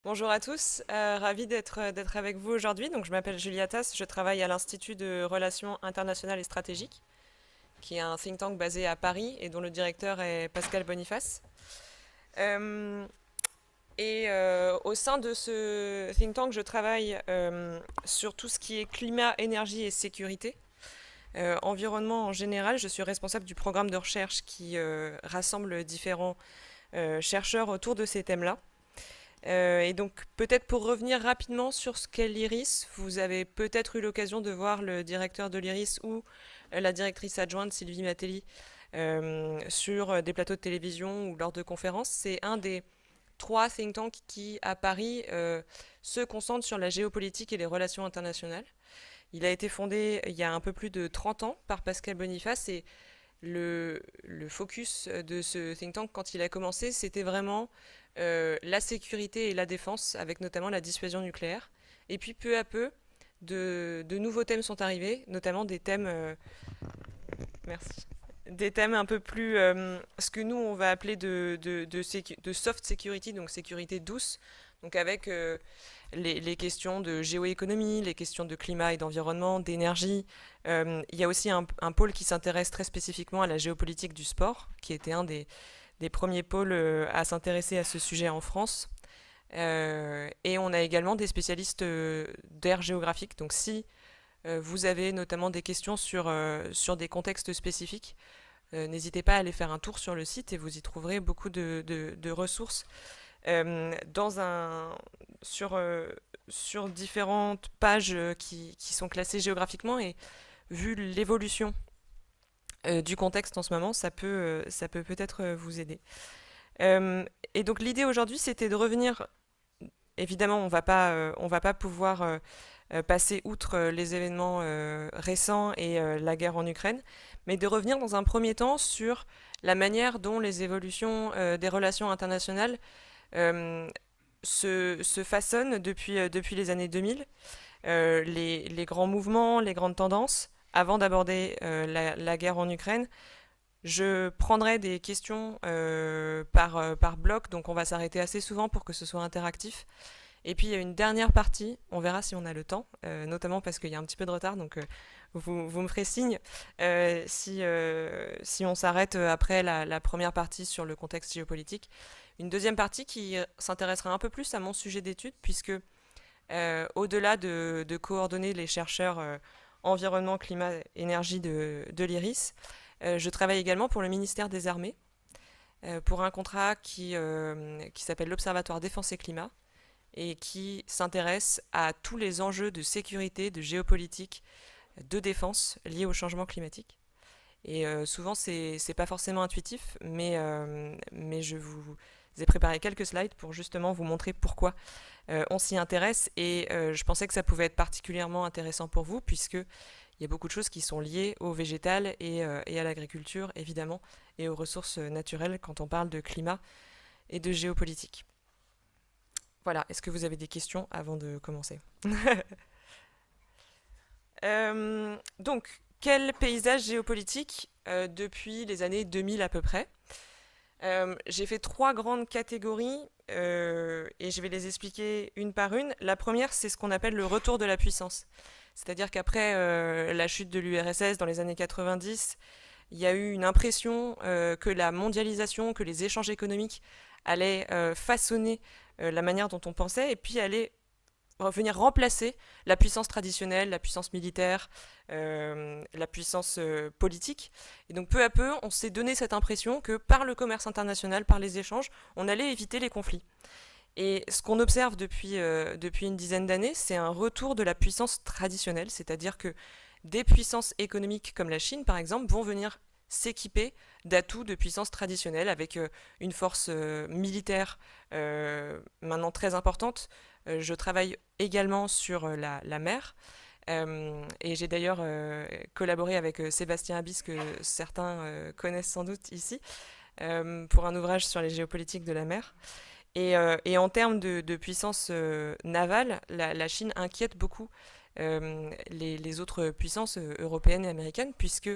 Bonjour à tous, ravie d'être avec vous aujourd'hui. Donc, je m'appelle Julia Tass, je travaille à l'Institut de Relations internationales et stratégiques, qui est un think tank basé à Paris et dont le directeur est Pascal Boniface. Euh, Au sein de ce think tank, je travaille sur tout ce qui est climat, énergie et sécurité. Environnement en général, je suis responsable du programme de recherche qui rassemble différents chercheurs autour de ces thèmes-là. Et donc, peut-être pour revenir rapidement sur ce qu'est l'IRIS, vous avez peut-être eu l'occasion de voir le directeur de l'IRIS ou la directrice adjointe Sylvie Matelli sur des plateaux de télévision ou lors de conférences. C'est un des trois think tanks qui, à Paris, se concentre sur la géopolitique et les relations internationales. Il a été fondé il y a un peu plus de 30 ans par Pascal Boniface et le focus de ce think tank, quand il a commencé, c'était vraiment la sécurité et la défense, avec notamment la dissuasion nucléaire. Et puis peu à peu, de nouveaux thèmes sont arrivés, notamment des thèmes, merci, des thèmes un peu plus, ce que nous on va appeler de soft security, donc sécurité douce, donc avec les questions de géoéconomie, les questions de climat et d'environnement, d'énergie. Il y a aussi un pôle qui s'intéresse très spécifiquement à la géopolitique du sport, qui était un des premiers pôles à s'intéresser à ce sujet en France. Et on a également des spécialistes d'aire géographique. Donc si vous avez notamment des questions sur des contextes spécifiques, n'hésitez pas à aller faire un tour sur le site et vous y trouverez beaucoup de ressources dans sur différentes pages qui sont classées géographiquement. Et vu l'évolution du contexte en ce moment, ça peut peut-être vous aider. Et donc l'idée aujourd'hui, c'était de revenir. Évidemment, on va pas pouvoir passer outre les événements récents et la guerre en Ukraine, mais de revenir dans un premier temps sur la manière dont les évolutions des relations internationales euh, se façonnent depuis les années 2000, les grands mouvements, les grandes tendances. Avant d'aborder la guerre en Ukraine, je prendrai des questions par bloc, donc on va s'arrêter assez souvent pour que ce soit interactif. Et puis il y a une dernière partie, on verra si on a le temps, notamment parce qu'il y a un petit peu de retard, donc vous me ferez signe si on s'arrête après la première partie sur le contexte géopolitique. Une deuxième partie qui s'intéressera un peu plus à mon sujet d'étude, puisque au-delà de coordonner les chercheurs environnement, climat, énergie de l'IRIS, je travaille également pour le ministère des Armées, pour un contrat qui s'appelle l'Observatoire Défense et Climat, et qui s'intéresse à tous les enjeux de sécurité, de géopolitique, de défense liés au changement climatique. Et souvent, c'est pas forcément intuitif, mais je vous ai préparé quelques slides pour justement vous montrer pourquoi on s'y intéresse. Et je pensais que ça pouvait être particulièrement intéressant pour vous, puisque il y a beaucoup de choses qui sont liées au végétal et à l'agriculture, évidemment, et aux ressources naturelles quand on parle de climat et de géopolitique. Voilà, est-ce que vous avez des questions avant de commencer? Donc, quel paysage géopolitique depuis les années 2000 à peu près? J'ai fait trois grandes catégories et je vais les expliquer une par une. La première, c'est ce qu'on appelle le retour de la puissance. C'est-à-dire qu'après la chute de l'URSS dans les années 90, il y a eu une impression que la mondialisation, que les échanges économiques allaient façonner la manière dont on pensait et puis allaient venir remplacer la puissance traditionnelle, la puissance militaire, la puissance politique. Et donc peu à peu, on s'est donné cette impression que par le commerce international, par les échanges, on allait éviter les conflits. Et ce qu'on observe depuis une dizaine d'années, c'est un retour de la puissance traditionnelle, c'est-à-dire que des puissances économiques comme la Chine, par exemple, vont venir s'équiper d'atouts de puissance traditionnelle avec une force militaire maintenant très importante. Je travaille également sur la mer. Et j'ai d'ailleurs collaboré avec Sébastien Abyss, que certains connaissent sans doute ici, pour un ouvrage sur les géopolitiques de la mer. Et en termes de puissance navale, la Chine inquiète beaucoup les autres puissances européennes et américaines, puisque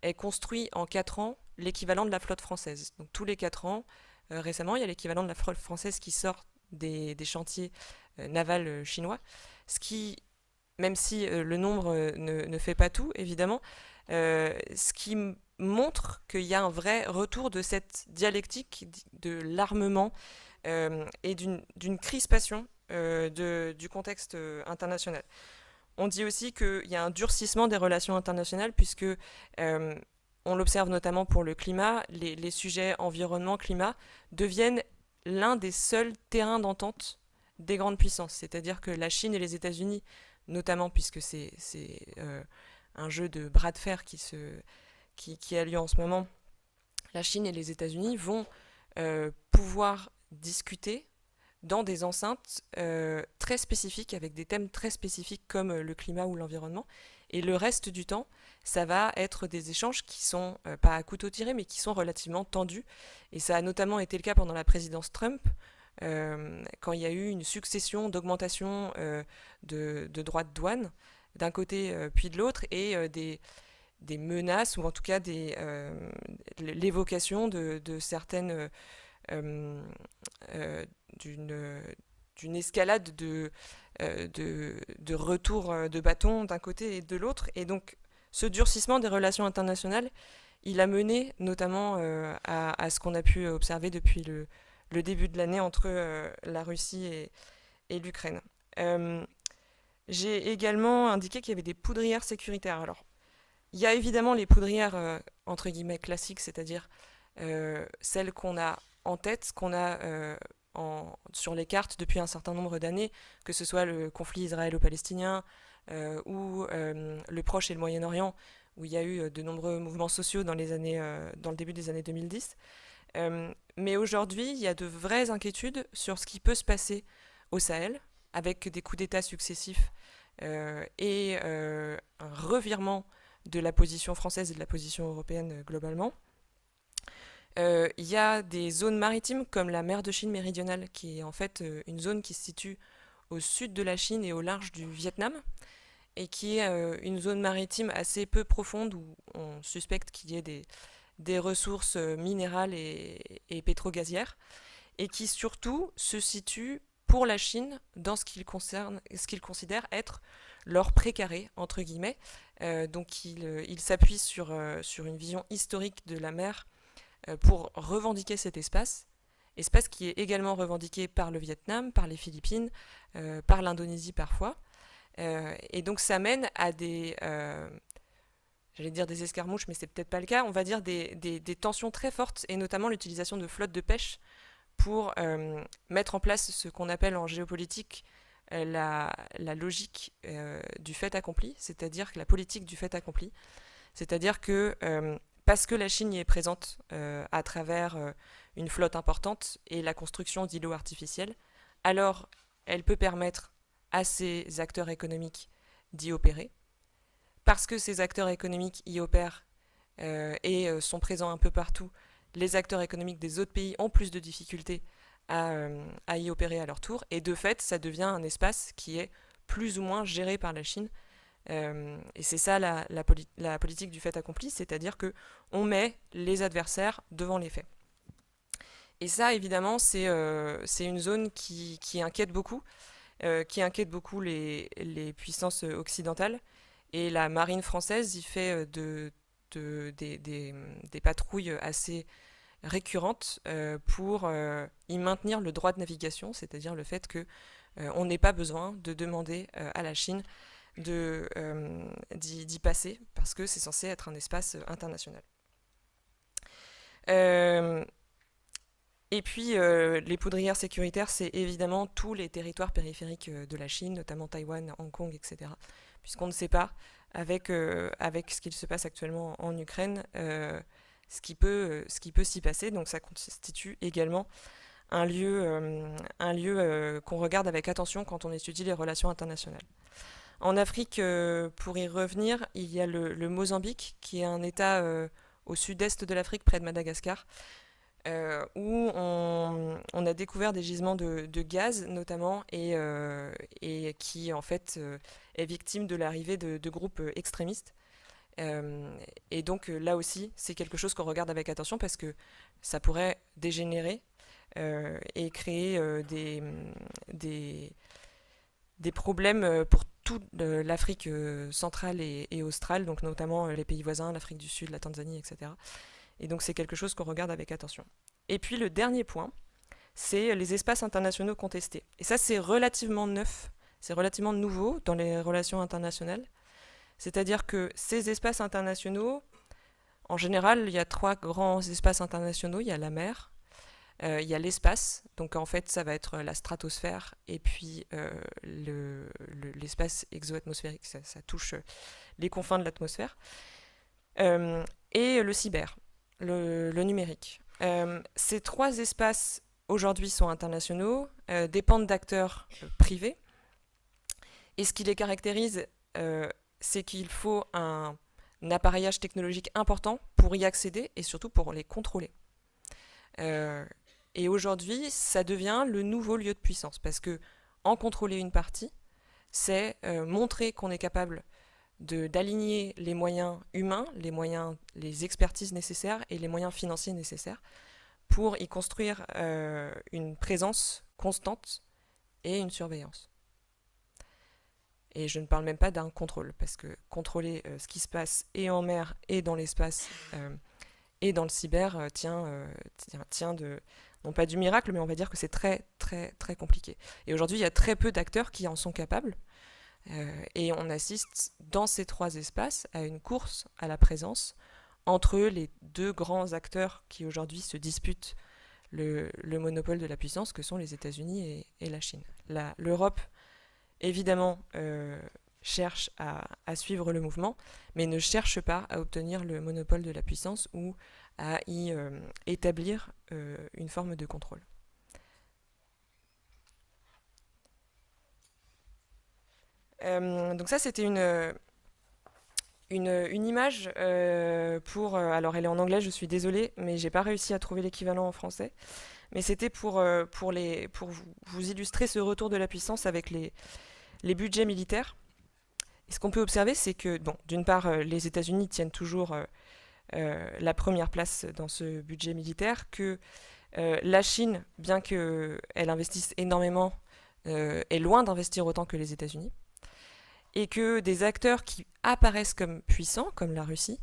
elle construit en 4 ans l'équivalent de la flotte française. Donc tous les 4 ans, récemment, il y a l'équivalent de la flotte française qui sort des chantiers navals chinois, ce qui, même si le nombre ne fait pas tout, évidemment, ce qui montre qu'il y a un vrai retour de cette dialectique de l'armement et d'une crispation du contexte international. On dit aussi qu'il y a un durcissement des relations internationales puisque on l'observe notamment pour le climat, les sujets environnement-climat deviennent l'un des seuls terrains d'entente des grandes puissances. C'est-à-dire que la Chine et les États-Unis, notamment puisque c'est un jeu de bras de fer qui a lieu en ce moment, la Chine et les États-Unis vont pouvoir discuter dans des enceintes très spécifiques, avec des thèmes très spécifiques comme le climat ou l'environnement. Et le reste du temps, ça va être des échanges qui sont pas à couteau tiré, mais qui sont relativement tendus. Et ça a notamment été le cas pendant la présidence Trump, quand il y a eu une succession d'augmentations de droits de douane, d'un côté puis de l'autre, et des menaces, ou en tout cas l'évocation de certaines d'une escalade de retour de bâton d'un côté et de l'autre. Et donc ce durcissement des relations internationales, il a mené notamment à ce qu'on a pu observer depuis le début de l'année entre la Russie et l'Ukraine. J'ai également indiqué qu'il y avait des poudrières sécuritaires. Alors, il y a évidemment les poudrières entre guillemets classiques, c'est-à-dire celles qu'on a en tête, qu'on a sur les cartes depuis un certain nombre d'années, que ce soit le conflit israélo-palestinien ou le Proche et le Moyen-Orient, où il y a eu de nombreux mouvements sociaux dans le début des années 2010. Mais aujourd'hui, il y a de vraies inquiétudes sur ce qui peut se passer au Sahel, avec des coups d'État successifs et un revirement de la position française et de la position européenne globalement. Il y a des zones maritimes comme la mer de Chine méridionale, qui est en fait une zone qui se situe au sud de la Chine et au large du Vietnam, et qui est une zone maritime assez peu profonde où on suspecte qu'il y ait des ressources minérales et pétrogazières, et qui surtout se situe pour la Chine dans ce qu'il considère être leur précaré, entre guillemets. Donc il s'appuie sur une vision historique de la mer pour revendiquer cet espace qui est également revendiqué par le Vietnam, par les Philippines, par l'Indonésie parfois. Et donc ça mène à j'allais dire des escarmouches, mais c'est peut-être pas le cas, on va dire des tensions très fortes, et notamment l'utilisation de flottes de pêche pour mettre en place ce qu'on appelle en géopolitique la logique du fait accompli, c'est-à-dire que la politique du fait accompli, c'est-à-dire que parce que la Chine y est présente à travers une flotte importante et la construction d'îlots artificiels, alors elle peut permettre à ces acteurs économiques d'y opérer. Parce que ces acteurs économiques y opèrent et sont présents un peu partout, les acteurs économiques des autres pays ont plus de difficultés à y opérer à leur tour. Et de fait, ça devient un espace qui est plus ou moins géré par la Chine. Et c'est ça la politique du fait accompli, c'est-à-dire qu'on met les adversaires devant les faits. Et ça, évidemment, c'est une zone qui inquiète beaucoup, les puissances occidentales. Et la marine française y fait des patrouilles assez récurrentes pour y maintenir le droit de navigation, c'est-à-dire le fait qu'on n'ait pas besoin de demander à la Chine d'y passer, parce que c'est censé être un espace international. Et puis, les poudrières sécuritaires, c'est évidemment tous les territoires périphériques de la Chine, notamment Taïwan, Hong Kong, etc. Puisqu'on ne sait pas, avec ce qu'il se passe actuellement en Ukraine, ce qui peut s'y passer. Donc ça constitue également un lieu qu'on regarde avec attention quand on étudie les relations internationales. En Afrique, pour y revenir, il y a le Mozambique, qui est un État au sud-est de l'Afrique, près de Madagascar, où on a découvert des gisements de gaz notamment, et qui en fait est victime de l'arrivée de groupes extrémistes. Et donc là aussi, c'est quelque chose qu'on regarde avec attention parce que ça pourrait dégénérer et créer des, des problèmes pour toute l'Afrique centrale et australe, donc notamment les pays voisins, l'Afrique du Sud, la Tanzanie, etc. Et donc c'est quelque chose qu'on regarde avec attention. Et puis le dernier point, c'est les espaces internationaux contestés. Et ça, c'est relativement neuf, c'est relativement nouveau dans les relations internationales. C'est-à-dire que ces espaces internationaux, en général, il y a trois grands espaces internationaux. Il y a la mer, il y a l'espace, donc en fait ça va être la stratosphère, et puis l'espace exoatmosphérique, ça touche les confins de l'atmosphère, et le cyber, le numérique. Ces trois espaces aujourd'hui sont internationaux, dépendent d'acteurs privés, et ce qui les caractérise, c'est qu'il faut un appareillage technologique important pour y accéder et surtout pour les contrôler. Et aujourd'hui, ça devient le nouveau lieu de puissance parce que en contrôler une partie, c'est montrer qu'on est capable d'aligner les moyens humains, les expertises nécessaires et les moyens financiers nécessaires pour y construire une présence constante et une surveillance. Et je ne parle même pas d'un contrôle, parce que contrôler ce qui se passe et en mer et dans l'espace et dans le cyber tient de, non pas du miracle, mais on va dire que c'est très très très compliqué. Et aujourd'hui, il y a très peu d'acteurs qui en sont capables, et on assiste dans ces trois espaces à une course à la présence entre les deux grands acteurs qui aujourd'hui se disputent le monopole de la puissance, que sont les États-Unis et la Chine. L'Europe, évidemment, cherche à suivre le mouvement, mais ne cherche pas à obtenir le monopole de la puissance ou à y établir une forme de contrôle. Donc ça, c'était une image pour... alors, elle est en anglais, je suis désolée, mais j'ai pas réussi à trouver l'équivalent en français. Mais c'était pour vous illustrer ce retour de la puissance avec les budgets militaires. Et ce qu'on peut observer, c'est que, bon, d'une part, les États-Unis tiennent toujours la première place dans ce budget militaire, que la Chine, bien qu'elle investisse énormément, est loin d'investir autant que les États-Unis, et que des acteurs qui apparaissent comme puissants, comme la Russie,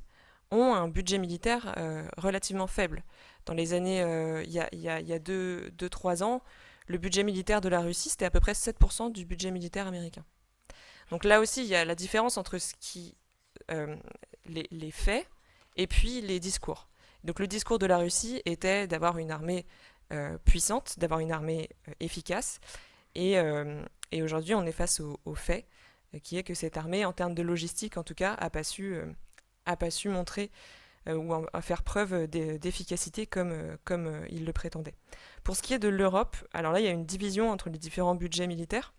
ont un budget militaire relativement faible. Dans les années, il y a 2-3 ans, le budget militaire de la Russie, c'était à peu près 7% du budget militaire américain. Donc là aussi, il y a la différence entre les faits et puis les discours. Donc le discours de la Russie était d'avoir une armée puissante, d'avoir une armée efficace, et aujourd'hui on est face aux faits, qui est que cette armée, en termes de logistique en tout cas, a pas su montrer ou à faire preuve d'efficacité comme il le prétendait. Pour ce qui est de l'Europe, alors là il y a une division entre les différents budgets militaires.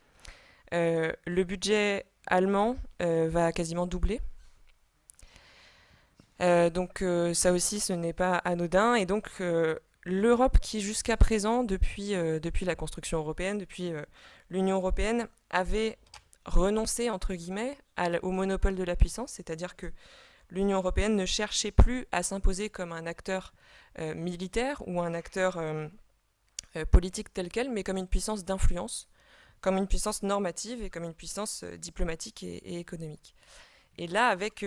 Le budget allemand va quasiment doubler. Donc ça aussi, ce n'est pas anodin. Et donc l'Europe qui jusqu'à présent, depuis la construction européenne, depuis l'Union européenne, avait renoncé, entre guillemets, au monopole de la puissance, c'est-à-dire que l'Union européenne ne cherchait plus à s'imposer comme un acteur militaire ou un acteur politique tel quel, mais comme une puissance d'influence, comme une puissance normative et comme une puissance diplomatique et économique. Et là, avec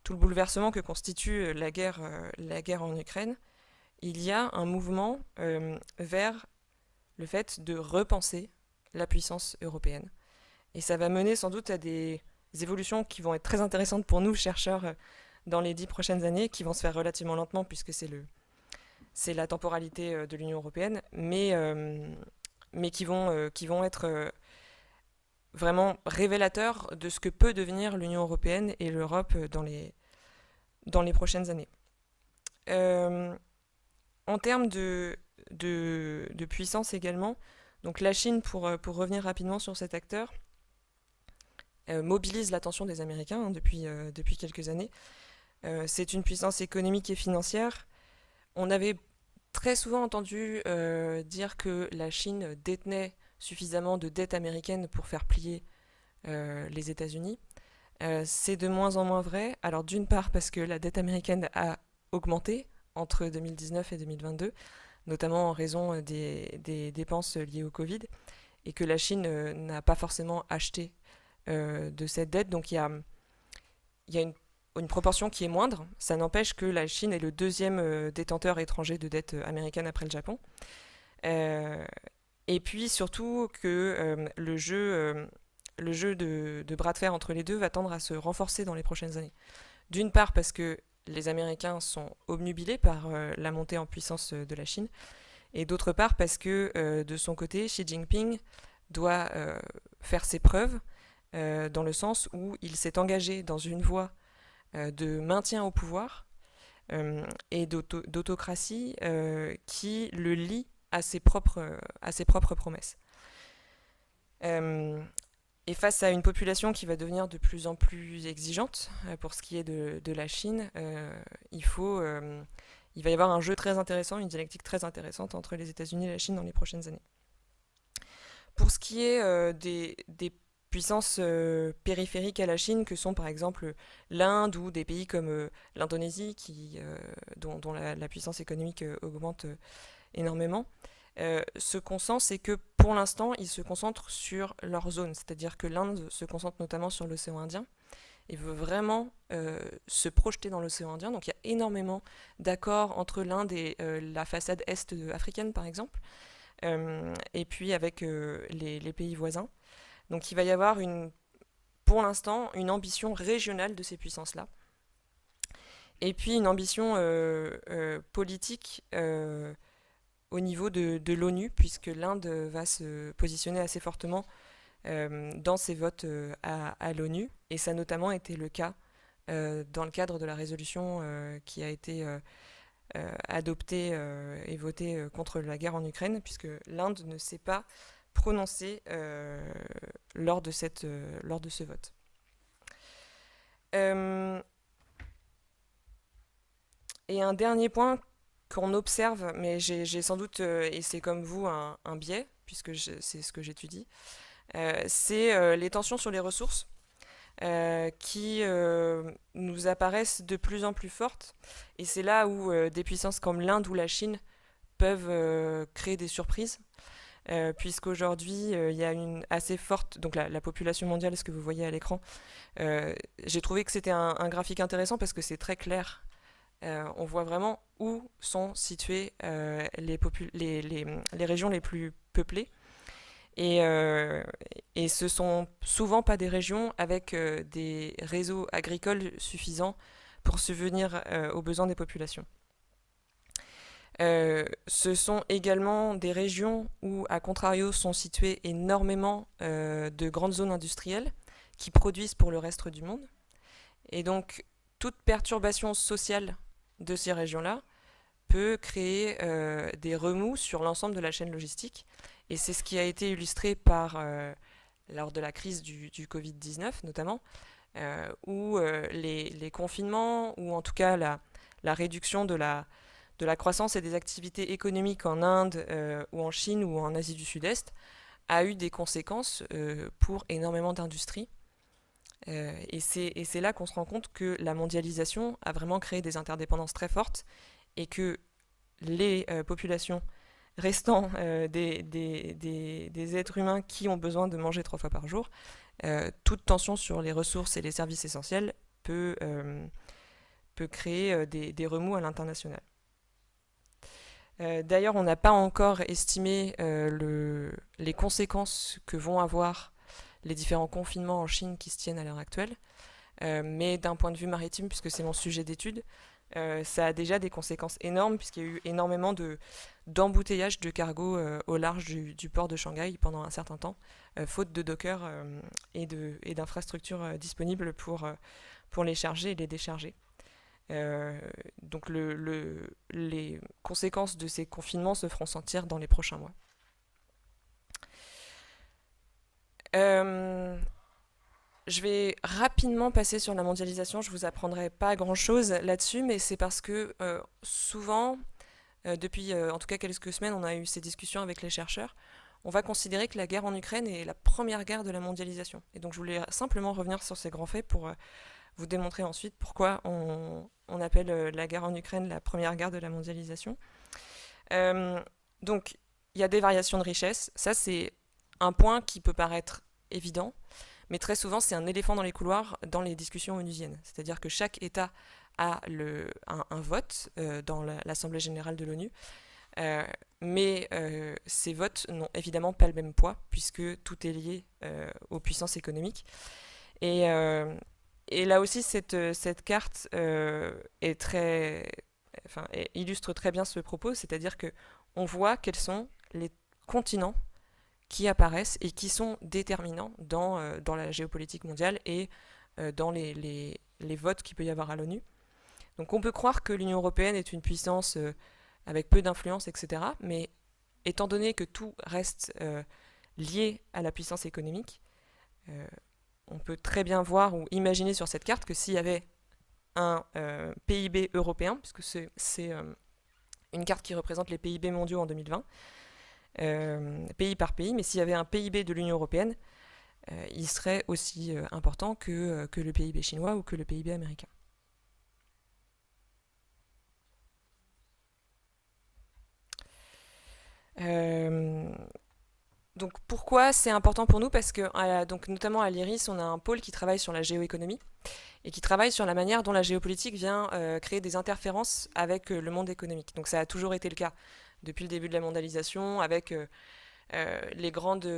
tout le bouleversement que constitue la guerre en Ukraine, il y a un mouvement vers le fait de repenser la puissance européenne. Et ça va mener sans doute à des évolutions qui vont être très intéressantes pour nous, chercheurs, dans les 10 prochaines années, qui vont se faire relativement lentement, puisque c'est la temporalité de l'Union européenne, mais qui vont être vraiment révélateurs de ce que peut devenir l'Union européenne et l'Europe dans les prochaines années. En termes de puissance également, donc la Chine, pour revenir rapidement sur cet acteur, mobilise l'attention des Américains depuis quelques années. C'est une puissance économique et financière. On avait très souvent entendu dire que la Chine détenait suffisamment de dette américaine pour faire plier les États-Unis. C'est de moins en moins vrai. Alors d'une part parce que la dette américaine a augmenté entre 2019 et 2022, notamment en raison des dépenses liées au Covid, et que la Chine n'a pas forcément acheté de cette dette. Donc il y a une proportion qui est moindre. Ça n'empêche que la Chine est le deuxième détenteur étranger de dette américaine après le Japon. Euh, et puis surtout que le jeu de bras de fer entre les deux va tendre à se renforcer dans les prochaines années. D'une part parce que les Américains sont obnubilés par la montée en puissance de la Chine, et d'autre part parce que de son côté, Xi Jinping doit faire ses preuves dans le sens où il s'est engagé dans une voie de maintien au pouvoir et d'autocratie qui le lie à ses propres promesses. Et face à une population qui va devenir de plus en plus exigeante pour ce qui est de la Chine, il va y avoir un jeu très intéressant, une dialectique très intéressante entre les États-Unis et la Chine dans les prochaines années. Pour ce qui est des puissances périphériques à la Chine, que sont par exemple l'Inde ou des pays comme l'Indonésie, dont la puissance économique augmente énormément, ce qu'on sent, c'est que pour l'instant, ils se concentrent sur leur zone, c'est-à-dire que l'Inde se concentre notamment sur l'océan Indien et veut vraiment se projeter dans l'océan Indien. Donc il y a énormément d'accords entre l'Inde et la façade est africaine, par exemple, et puis avec les pays voisins. Donc il va y avoir pour l'instant une ambition régionale de ces puissances-là. Et puis une ambition politique au niveau de l'ONU, puisque l'Inde va se positionner assez fortement dans ses votes à l'ONU, et ça a notamment été le cas dans le cadre de la résolution qui a été adoptée et votée contre la guerre en Ukraine, puisque l'Inde ne s'est pas prononcée lors de ce vote. Et un dernier point qu'on observe, mais j'ai sans doute, et c'est comme vous, un biais, puisque c'est ce que j'étudie, c'est les tensions sur les ressources qui nous apparaissent de plus en plus fortes. Et c'est là où des puissances comme l'Inde ou la Chine peuvent créer des surprises, puisqu'aujourd'hui, il y a une assez forte... Donc la population mondiale, ce que vous voyez à l'écran, j'ai trouvé que c'était un graphique intéressant parce que c'est très clair. On voit vraiment où sont situées les régions les plus peuplées. Et ce sont souvent pas des régions avec des réseaux agricoles suffisants pour subvenir aux besoins des populations. Ce sont également des régions où, à contrario, sont situées énormément de grandes zones industrielles qui produisent pour le reste du monde. Et donc, toute perturbation sociale de ces régions-là peut créer des remous sur l'ensemble de la chaîne logistique. Et c'est ce qui a été illustré lors de la crise du Covid-19 notamment, où les confinements, ou en tout cas la réduction de la croissance et des activités économiques en Inde ou en Chine ou en Asie du Sud-Est a eu des conséquences pour énormément d'industries. Et c'est là qu'on se rend compte que la mondialisation a vraiment créé des interdépendances très fortes et que les populations restant des êtres humains qui ont besoin de manger 3 fois par jour, toute tension sur les ressources et les services essentiels peut créer des remous à l'international. D'ailleurs, on n'a pas encore estimé les conséquences que vont avoir les différents confinements en Chine qui se tiennent à l'heure actuelle, mais d'un point de vue maritime, puisque c'est mon sujet d'étude, ça a déjà des conséquences énormes, puisqu'il y a eu énormément d'embouteillages de cargos au large du port de Shanghai pendant un certain temps, faute de dockers et d'infrastructures disponibles pour les charger et les décharger. Donc les conséquences de ces confinements se feront sentir dans les prochains mois. Je vais rapidement passer sur la mondialisation, je vous apprendrai pas grand-chose là-dessus, mais c'est parce que souvent, depuis en tout cas quelques semaines, on a eu ces discussions avec les chercheurs, on va considérer que la guerre en Ukraine est la première guerre de la mondialisation. Et donc je voulais simplement revenir sur ces grands faits pour vous démontrer ensuite pourquoi on appelle la guerre en Ukraine la première guerre de la mondialisation. Euh, donc, il y a des variations de richesse. Ça, c'est un point qui peut paraître évident, mais très souvent, c'est un éléphant dans les couloirs dans les discussions onusiennes. C'est-à-dire que chaque État a un vote dans l'Assemblée générale de l'ONU, euh, mais ces votes n'ont évidemment pas le même poids, puisque tout est lié aux puissances économiques. Et, euh, et là aussi, cette carte est très, enfin, illustre très bien ce propos, c'est-à-dire que on voit quels sont les continents qui apparaissent et qui sont déterminants dans la géopolitique mondiale et dans les votes qu'il peut y avoir à l'ONU. Donc on peut croire que l'Union européenne est une puissance avec peu d'influence, etc. Mais étant donné que tout reste lié à la puissance économique, euh, on peut très bien voir ou imaginer sur cette carte que s'il y avait un PIB européen, puisque c'est une carte qui représente les PIB mondiaux en 2020, pays par pays, mais s'il y avait un PIB de l'Union européenne, il serait aussi important que le PIB chinois ou que le PIB américain. Euh, donc pourquoi c'est important pour nous? Parce que donc notamment à l'IRIS, on a un pôle qui travaille sur la géoéconomie et qui travaille sur la manière dont la géopolitique vient créer des interférences avec le monde économique. Donc ça a toujours été le cas depuis le début de la mondialisation, avec les grandes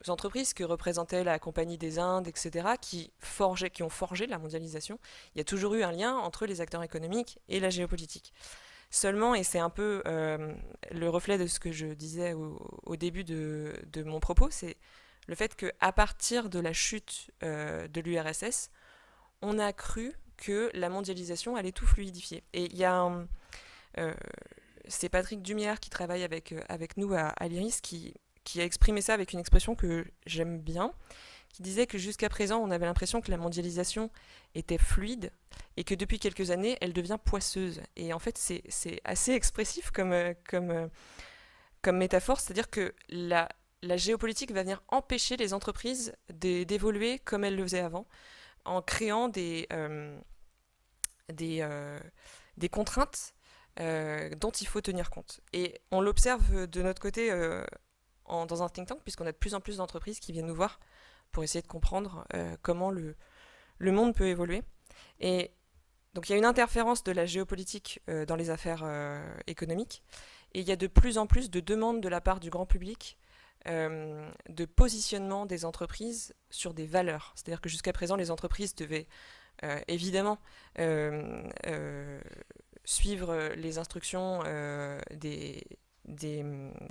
entreprises que représentait la Compagnie des Indes, etc., qui ont forgé la mondialisation. Il y a toujours eu un lien entre les acteurs économiques et la géopolitique. Seulement, et c'est un peu le reflet de ce que je disais au début de mon propos, c'est le fait qu'à partir de la chute de l'URSS, on a cru que la mondialisation allait tout fluidifier. Et il y a c'est Patrick Dumière qui travaille avec nous à l'IRIS qui a exprimé ça avec une expression que j'aime bien, qui disait que jusqu'à présent, on avait l'impression que la mondialisation était fluide et que depuis quelques années, elle devient poisseuse. Et en fait, c'est assez expressif comme métaphore, c'est-à-dire que la géopolitique va venir empêcher les entreprises d'évoluer comme elles le faisaient avant, en créant des, euh, des contraintes dont il faut tenir compte. Et on l'observe de notre côté dans un think tank, puisqu'on a de plus en plus d'entreprises qui viennent nous voir pour essayer de comprendre comment le monde peut évoluer. Et donc il y a une interférence de la géopolitique dans les affaires économiques, et il y a de plus en plus de demandes de la part du grand public de positionnement des entreprises sur des valeurs. C'est-à-dire que jusqu'à présent, les entreprises devaient évidemment suivre les instructions des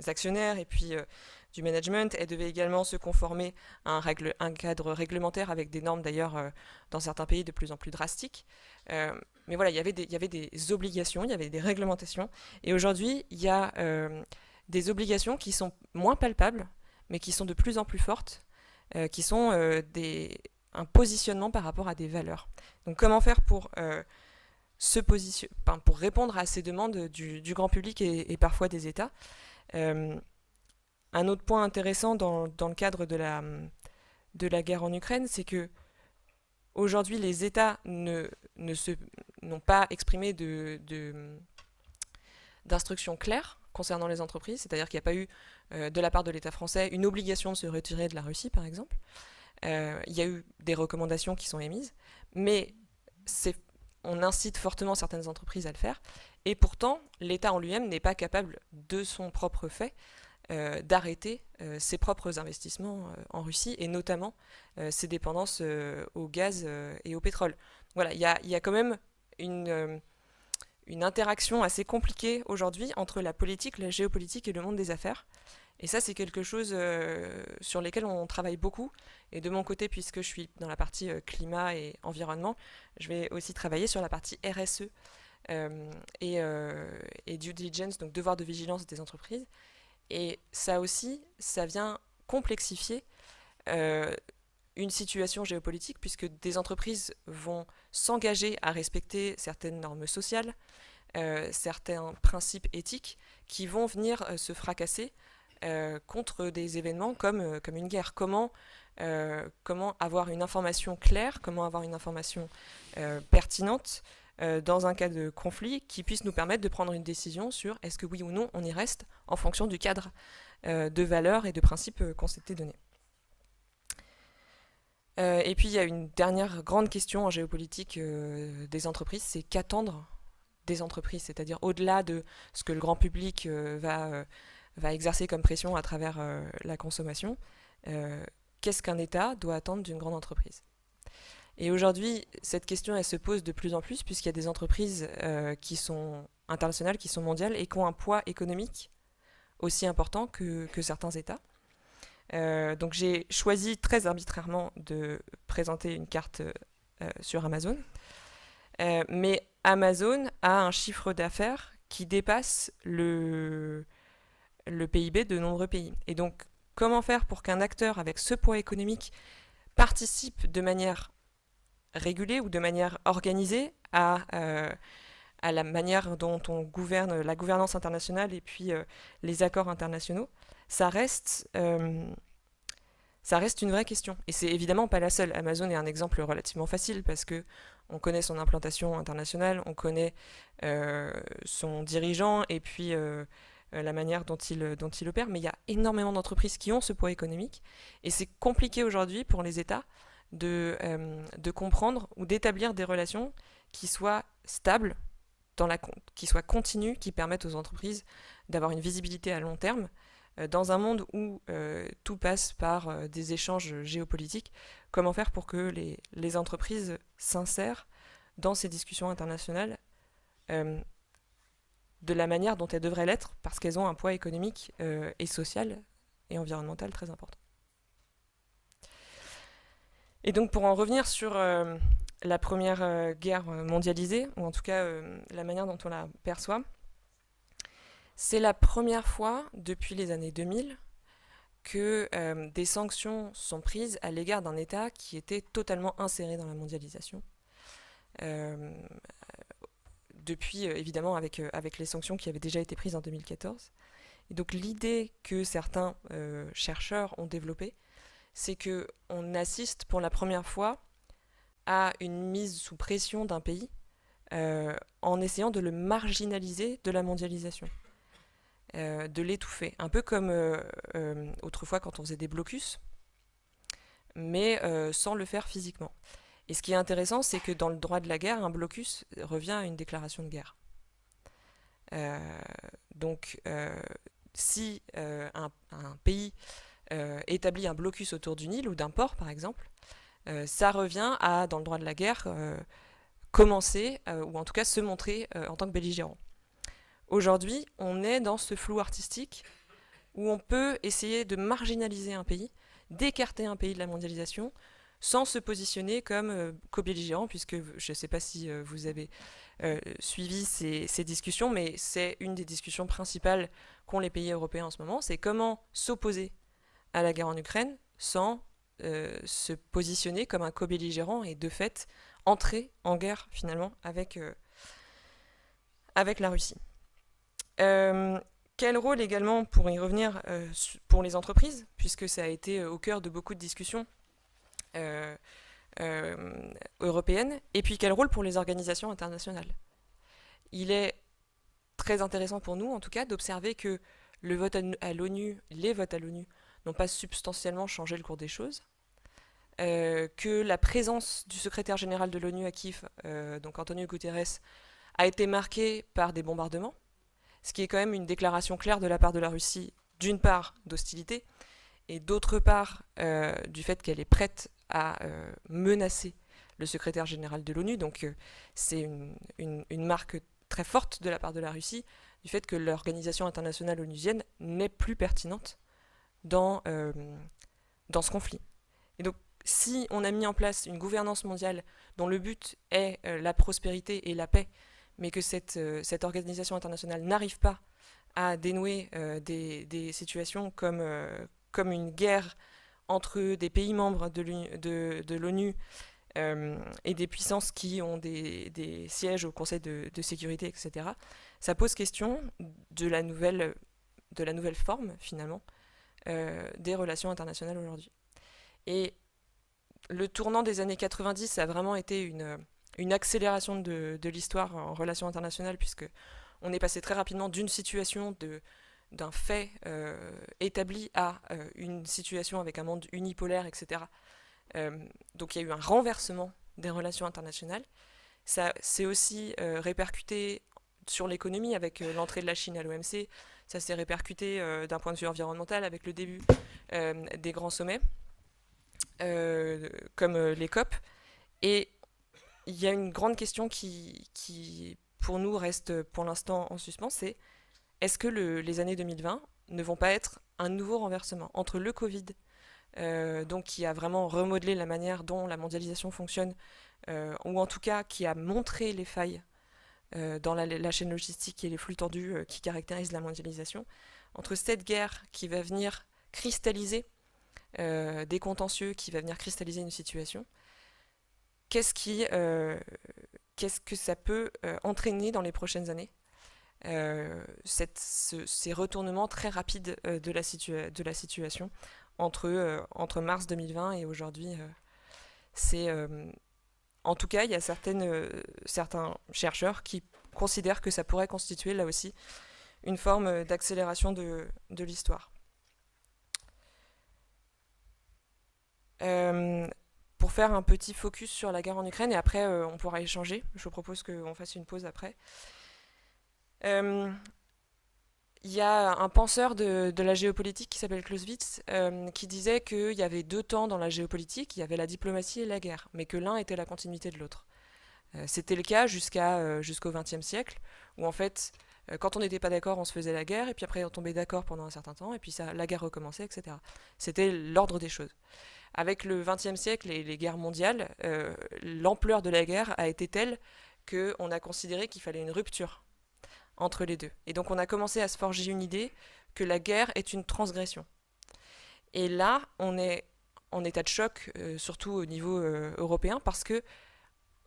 actionnaires et puis du management. Elles devaient également se conformer à un cadre réglementaire avec des normes d'ailleurs dans certains pays de plus en plus drastiques. Mais voilà, il y avait des obligations, il y avait des réglementations. Et aujourd'hui, il y a des obligations qui sont moins palpables, mais qui sont de plus en plus fortes, qui sont un positionnement par rapport à des valeurs. Donc comment faire pour pour répondre à ces demandes du grand public et parfois des États. Un autre point intéressant dans le cadre de la guerre en Ukraine, c'est que aujourd'hui les États n'ont pas exprimé d'instructions claires concernant les entreprises, c'est-à-dire qu'il n'y a pas eu de la part de l'État français une obligation de se retirer de la Russie, par exemple. Il y a eu des recommandations qui sont émises, mais on incite fortement certaines entreprises à le faire, et pourtant l'État en lui-même n'est pas capable de son propre fait d'arrêter ses propres investissements en Russie, et notamment ses dépendances au gaz et au pétrole. Voilà, il y a quand même une interaction assez compliquée aujourd'hui entre la politique, la géopolitique et le monde des affaires. Et ça, c'est quelque chose sur lequel on travaille beaucoup. Et de mon côté, puisque je suis dans la partie climat et environnement, je vais aussi travailler sur la partie RSE et due diligence, donc devoir de vigilance des entreprises. Et ça aussi, ça vient complexifier une situation géopolitique, puisque des entreprises vont s'engager à respecter certaines normes sociales, certains principes éthiques, qui vont venir se fracasser contre des événements comme une guerre. Comment avoir une information claire, comment avoir une information pertinente dans un cas de conflit, qui puisse nous permettre de prendre une décision sur est-ce que oui ou non on y reste en fonction du cadre de valeurs et de principes qu'on s'était donné. Et puis il y a une dernière grande question en géopolitique des entreprises, c'est qu'attendre des entreprises, c'est-à-dire au-delà de ce que le grand public va exercer comme pression à travers la consommation, qu'est-ce qu'un État doit attendre d'une grande entreprise? Et aujourd'hui, cette question, elle se pose de plus en plus, puisqu'il y a des entreprises qui sont internationales, qui sont mondiales, et qui ont un poids économique aussi important que certains États. Donc j'ai choisi très arbitrairement de présenter une carte sur Amazon. Mais Amazon a un chiffre d'affaires qui dépasse le PIB de nombreux pays. Et donc, comment faire pour qu'un acteur avec ce poids économique participe de manière régulée ou de manière organisée à la manière dont on gouverne la gouvernance internationale et puis les accords internationaux, ça reste une vraie question. Et c'est évidemment pas la seule. Amazon est un exemple relativement facile parce que on connaît son implantation internationale, on connaît son dirigeant et puis la manière dont il opère, mais il y a énormément d'entreprises qui ont ce poids économique et c'est compliqué aujourd'hui pour les États de comprendre ou d'établir des relations qui soient stables, qui soient continues, qui permettent aux entreprises d'avoir une visibilité à long terme dans un monde où tout passe par des échanges géopolitiques. Comment faire pour que les entreprises s'insèrent dans ces discussions internationales de la manière dont elles devraient l'être, parce qu'elles ont un poids économique et social et environnemental très important. Et donc pour en revenir sur la première guerre mondialisée, ou en tout cas la manière dont on la perçoit, c'est la première fois depuis les années 2000 que des sanctions sont prises à l'égard d'un État qui était totalement inséré dans la mondialisation. Depuis, évidemment, avec les sanctions qui avaient déjà été prises en 2014. Et donc l'idée que certains chercheurs ont développée, c'est qu'on assiste pour la première fois à une mise sous pression d'un pays en essayant de le marginaliser de la mondialisation. De l'étouffer, un peu comme autrefois quand on faisait des blocus, mais sans le faire physiquement. Et ce qui est intéressant, c'est que dans le droit de la guerre, un blocus revient à une déclaration de guerre. Donc, si un pays établit un blocus autour d'une île ou d'un port, par exemple, ça revient à, dans le droit de la guerre, commencer, ou en tout cas se montrer en tant que belligérant. Aujourd'hui, on est dans ce flou artistique où on peut essayer de marginaliser un pays, d'écarter un pays de la mondialisation, sans se positionner comme co-belligérant, puisque je ne sais pas si vous avez suivi ces discussions, mais c'est une des discussions principales qu'ont les pays européens en ce moment, c'est comment s'opposer à la guerre en Ukraine sans se positionner comme un co-belligérant et de fait entrer en guerre finalement avec la Russie. Quel rôle également, pour y revenir, pour les entreprises, puisque ça a été au cœur de beaucoup de discussions européennes, et puis quel rôle pour les organisations internationales. Il est très intéressant pour nous, en tout cas, d'observer que le vote à l'ONU, les votes à l'ONU, n'ont pas substantiellement changé le cours des choses, que la présence du secrétaire général de l'ONU à Kiev, donc Antonio Guterres, a été marquée par des bombardements, ce qui est quand même une déclaration claire de la part de la Russie, d'une part d'hostilité, et d'autre part du fait qu'elle est prête à menacer le secrétaire général de l'ONU. Donc c'est une marque très forte de la part de la Russie, du fait que l'organisation internationale onusienne n'est plus pertinente dans ce conflit. Et donc si on a mis en place une gouvernance mondiale dont le but est la prospérité et la paix, mais que cette organisation internationale n'arrive pas à dénouer des situations comme une guerre entre des pays membres de l'ONU et des puissances qui ont des sièges au Conseil de sécurité, etc., ça pose question de la nouvelle forme, finalement, des relations internationales aujourd'hui. Et le tournant des années 90 a vraiment été une accélération de l'histoire en relations internationales, puisque on est passé très rapidement d'une situation d'un fait établi à une situation avec un monde unipolaire, etc. Donc il y a eu un renversement des relations internationales. Ça s'est aussi répercuté sur l'économie avec l'entrée de la Chine à l'OMC. Ça s'est répercuté d'un point de vue environnemental avec le début des grands sommets, comme les COP. Et il y a une grande question qui, pour nous, reste pour l'instant en suspens, c'est est-ce que les années 2020 ne vont pas être un nouveau renversement entre le Covid, donc qui a vraiment remodelé la manière dont la mondialisation fonctionne, ou en tout cas qui a montré les failles dans la chaîne logistique et les flux tendus qui caractérisent la mondialisation, entre cette guerre qui va venir cristalliser des contentieux, qui va venir cristalliser une situation, qu'est-ce que ça peut entraîner dans les prochaines années, ces retournements très rapides de la situation entre mars 2020 et aujourd'hui. En tout cas, il y a certains chercheurs qui considèrent que ça pourrait constituer là aussi une forme d'accélération de l'histoire. Pour faire un petit focus sur la guerre en Ukraine, et après on pourra échanger, je vous propose qu'on fasse une pause après. Il y a un penseur de la géopolitique qui s'appelle Clausewitz qui disait qu'il y avait deux temps dans la géopolitique, il y avait la diplomatie et la guerre, mais que l'un était la continuité de l'autre. C'était le cas jusqu'au XXe siècle, où en fait, quand on n'était pas d'accord, on se faisait la guerre, et puis après on tombait d'accord pendant un certain temps, et puis la guerre recommençait, etc. C'était l'ordre des choses. Avec le XXe siècle et les guerres mondiales, l'ampleur de la guerre a été telle qu'on a considéré qu'il fallait une rupture entre les deux. Et donc on a commencé à se forger une idée que la guerre est une transgression. Et là, on est en état de choc, surtout au niveau européen, parce que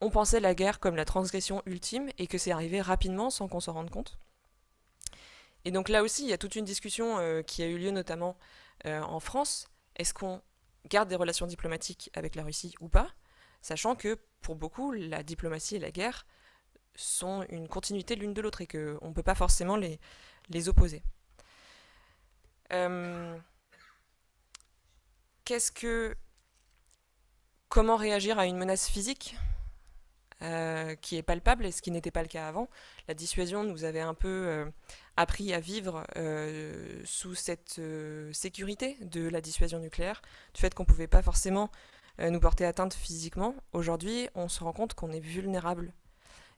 on pensait la guerre comme la transgression ultime et que c'est arrivé rapidement sans qu'on s'en rende compte. Et donc là aussi, il y a toute une discussion qui a eu lieu notamment en France. Est-ce qu'on garde des relations diplomatiques avec la Russie ou pas, sachant que pour beaucoup, la diplomatie et la guerre sont une continuité l'une de l'autre et qu'on ne peut pas forcément les opposer. Comment réagir à une menace physique qui est palpable, et ce qui n'était pas le cas avant. La dissuasion nous avait un peu appris à vivre sous cette sécurité de la dissuasion nucléaire, du fait qu'on ne pouvait pas forcément nous porter atteinte physiquement. Aujourd'hui, on se rend compte qu'on est vulnérable.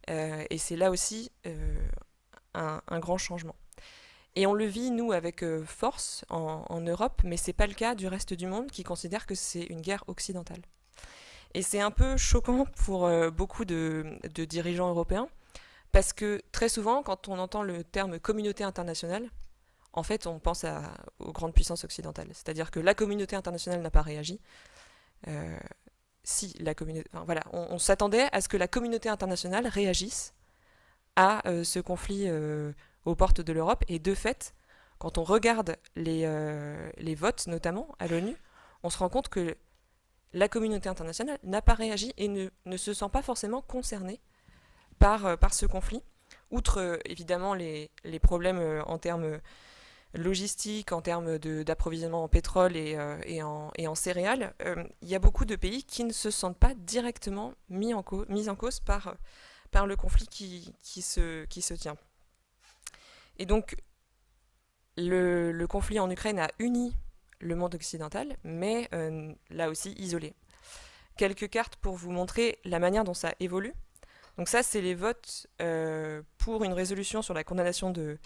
Et c'est là aussi un grand changement. Et on le vit, nous, avec force en Europe, mais ce n'est pas le cas du reste du monde qui considère que c'est une guerre occidentale. Et c'est un peu choquant pour beaucoup de dirigeants européens, parce que très souvent, quand on entend le terme communauté internationale, en fait, on pense aux grandes puissances occidentales. C'est-à-dire que la communauté internationale n'a pas réagi. On s'attendait à ce que la communauté internationale réagisse à ce conflit aux portes de l'Europe. Et de fait, quand on regarde les votes, notamment à l'ONU, on se rend compte que la communauté internationale n'a pas réagi et ne se sent pas forcément concernée par ce conflit. Outre évidemment les problèmes en termes logistiques, en termes d'approvisionnement en pétrole et en céréales, il y a beaucoup de pays qui ne se sentent pas directement mis en cause par le conflit qui se tient. Et donc, le conflit en Ukraine a uni le monde occidental, mais là aussi isolé. Quelques cartes pour vous montrer la manière dont ça évolue. Donc ça, c'est les votes pour une résolution sur la condamnation de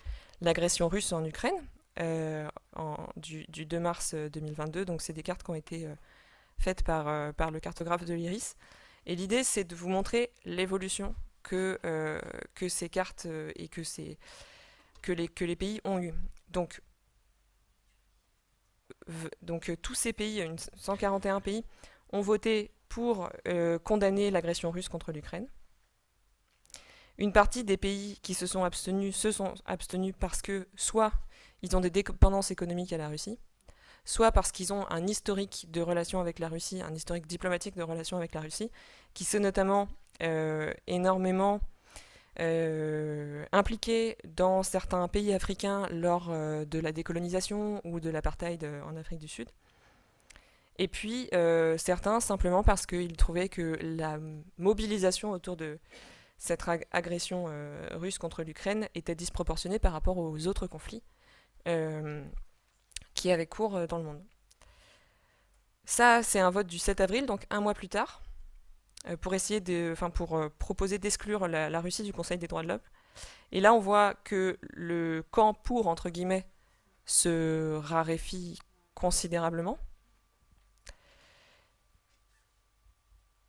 l'agression russe en Ukraine du 2 mars 2022. Donc c'est des cartes qui ont été faites par le cartographe de l'IRIS. Et l'idée, c'est de vous montrer l'évolution que ces cartes et que les pays ont eu. Donc tous ces pays, 141 pays, ont voté pour condamner l'agression russe contre l'Ukraine. Une partie des pays qui se sont abstenus parce que soit ils ont des dépendances économiques à la Russie, soit parce qu'ils ont un historique de relations avec la Russie, un historique diplomatique de relations avec la Russie, qui s'est notamment énormément impliqués dans certains pays africains lors de la décolonisation ou de l'apartheid en Afrique du Sud. Et puis certains simplement parce qu'ils trouvaient que la mobilisation autour de cette agression russe contre l'Ukraine était disproportionnée par rapport aux autres conflits qui avaient cours dans le monde. Ça, c'est un vote du 7 avril, donc un mois plus tard, pour essayer pour proposer d'exclure la Russie du Conseil des droits de l'homme. Et là, on voit que le camp pour, entre guillemets, se raréfie considérablement.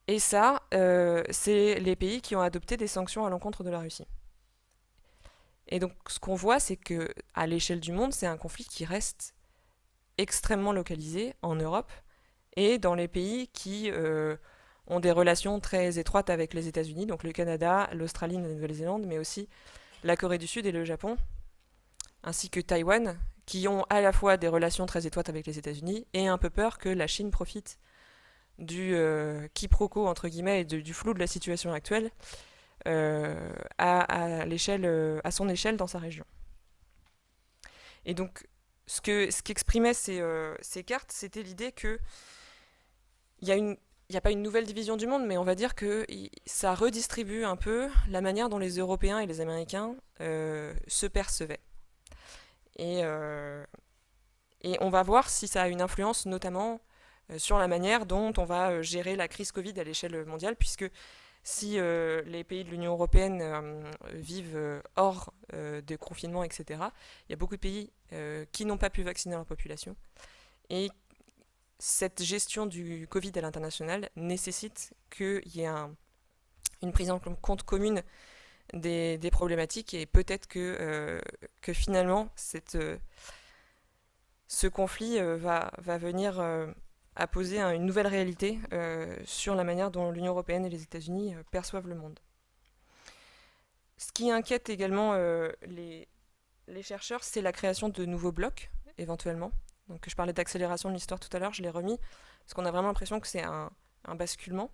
Et ça, c'est les pays qui ont adopté des sanctions à l'encontre de la Russie. Et donc, ce qu'on voit, c'est que à l'échelle du monde, c'est un conflit qui reste extrêmement localisé en Europe et dans les pays qui ont des relations très étroites avec les États-Unis, donc le Canada, l'Australie, la Nouvelle-Zélande, mais aussi la Corée du Sud et le Japon, ainsi que Taïwan, qui ont à la fois des relations très étroites avec les États-Unis et un peu peur que la Chine profite du quiproquo entre guillemets et du flou de la situation actuelle à son échelle dans sa région. Et donc ce qu'exprimaient ces cartes, c'était l'idée que il n'y a pas une nouvelle division du monde, mais on va dire que ça redistribue un peu la manière dont les Européens et les Américains se percevaient. Et on va voir si ça a une influence notamment sur la manière dont on va gérer la crise Covid à l'échelle mondiale, puisque si les pays de l'Union européenne vivent hors de confinement, etc., il y a beaucoup de pays qui n'ont pas pu vacciner leur population. Et cette gestion du Covid à l'international nécessite qu'il y ait une prise en compte commune des problématiques, et peut-être que finalement ce conflit va venir à poser une nouvelle réalité sur la manière dont l'Union européenne et les États-Unis perçoivent le monde. Ce qui inquiète également les chercheurs, c'est la création de nouveaux blocs, éventuellement. Donc, je parlais d'accélération de l'histoire tout à l'heure, je l'ai remis, parce qu'on a vraiment l'impression que c'est un basculement.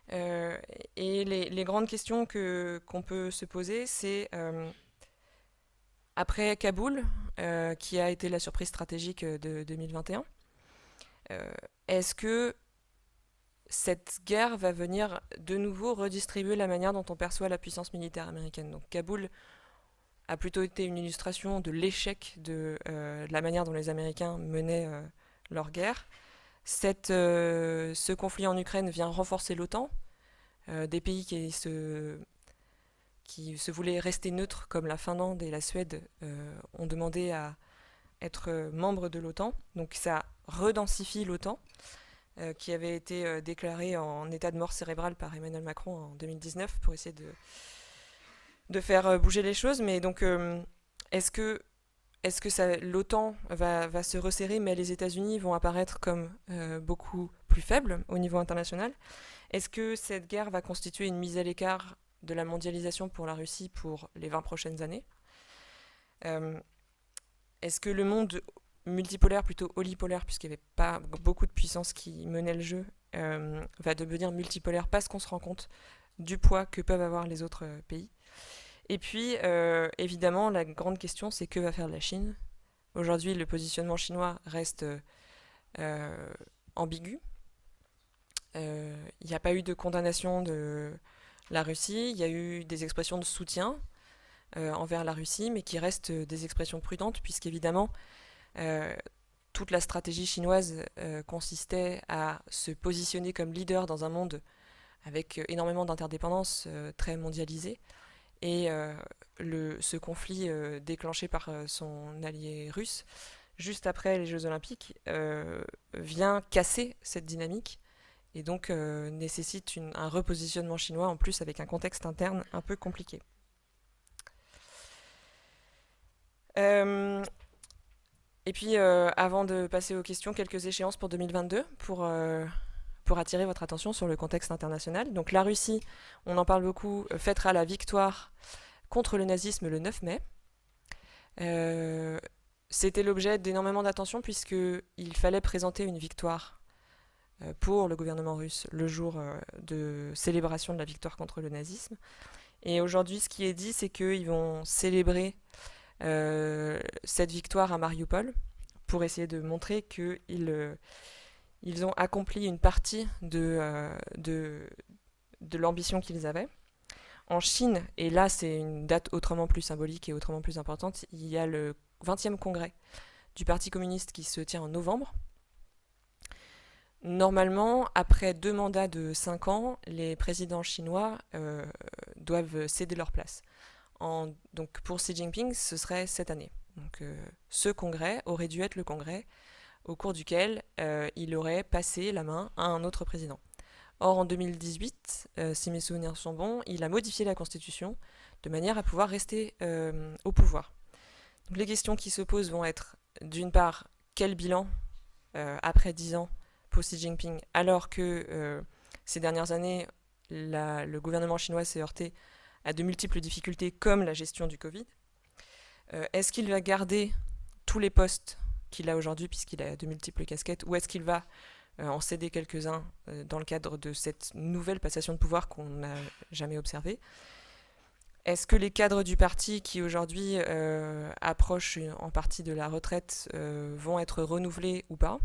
Et les grandes questions qu'on peut se poser, c'est après Kaboul, qui a été la surprise stratégique de 2021, est-ce que cette guerre va venir de nouveau redistribuer la manière dont on perçoit la puissance militaire américaine? Donc Kaboul a plutôt été une illustration de l'échec de la manière dont les Américains menaient leur guerre. Ce conflit en Ukraine vient renforcer l'OTAN. Des pays qui se voulaient rester neutres, comme la Finlande et la Suède, ont demandé à être membres de l'OTAN. Donc ça redensifie l'OTAN, qui avait été déclarée en état de mort cérébrale par Emmanuel Macron en 2019 pour essayer de faire bouger les choses. Mais donc, est-ce que l'OTAN va se resserrer, mais les États-Unis vont apparaître comme beaucoup plus faibles au niveau international? Est-ce que cette guerre va constituer une mise à l'écart de la mondialisation pour la Russie pour les 20 prochaines années? Est-ce que le monde multipolaire, plutôt olipolaire, puisqu'il n'y avait pas beaucoup de puissances qui menaient le jeu, va devenir multipolaire parce qu'on se rend compte du poids que peuvent avoir les autres pays? Et puis, évidemment, la grande question, c'est que va faire la Chine? Aujourd'hui, le positionnement chinois reste ambigu. Il n'y a pas eu de condamnation de la Russie, il y a eu des expressions de soutien envers la Russie, mais qui restent des expressions prudentes, puisqu'évidemment, toute la stratégie chinoise consistait à se positionner comme leader dans un monde avec énormément d'interdépendances, très mondialisé. Et ce conflit déclenché par son allié russe, juste après les Jeux Olympiques, vient casser cette dynamique et donc nécessite un repositionnement chinois en plus avec un contexte interne un peu compliqué. Et puis avant de passer aux questions, quelques échéances pour 2022 pour attirer votre attention sur le contexte international. Donc la Russie, on en parle beaucoup, fêtera la victoire contre le nazisme le 9 mai. c'était l'objet d'énormément d'attention puisqu'il fallait présenter une victoire pour le gouvernement russe le jour de célébration de la victoire contre le nazisme. Et aujourd'hui, ce qui est dit, c'est qu'ils vont célébrer cette victoire à Mariupol pour essayer de montrer qu'ils ils ont accompli une partie de l'ambition qu'ils avaient. En Chine, et là c'est une date autrement plus symbolique et autrement plus importante, il y a le 20e congrès du Parti communiste qui se tient en novembre. Normalement, après 2 mandats de 5 ans, les présidents chinois doivent céder leur place. Donc pour Xi Jinping, ce serait cette année. Donc ce congrès aurait dû être le congrès au cours duquel il aurait passé la main à un autre président. Or, en 2018, si mes souvenirs sont bons, il a modifié la Constitution de manière à pouvoir rester au pouvoir. Donc, les questions qui se posent vont être, d'une part, quel bilan après 10 ans pour Xi Jinping, alors que ces dernières années, le gouvernement chinois s'est heurté à de multiples difficultés comme la gestion du Covid. Est-ce qu'il va garder tous les postes qu'il a aujourd'hui puisqu'il a de multiples casquettes, ou est-ce qu'il va en céder quelques-uns dans le cadre de cette nouvelle passation de pouvoir qu'on n'a jamais observée? Est-ce que les cadres du parti qui aujourd'hui approchent en partie de la retraite vont être renouvelés ou pas?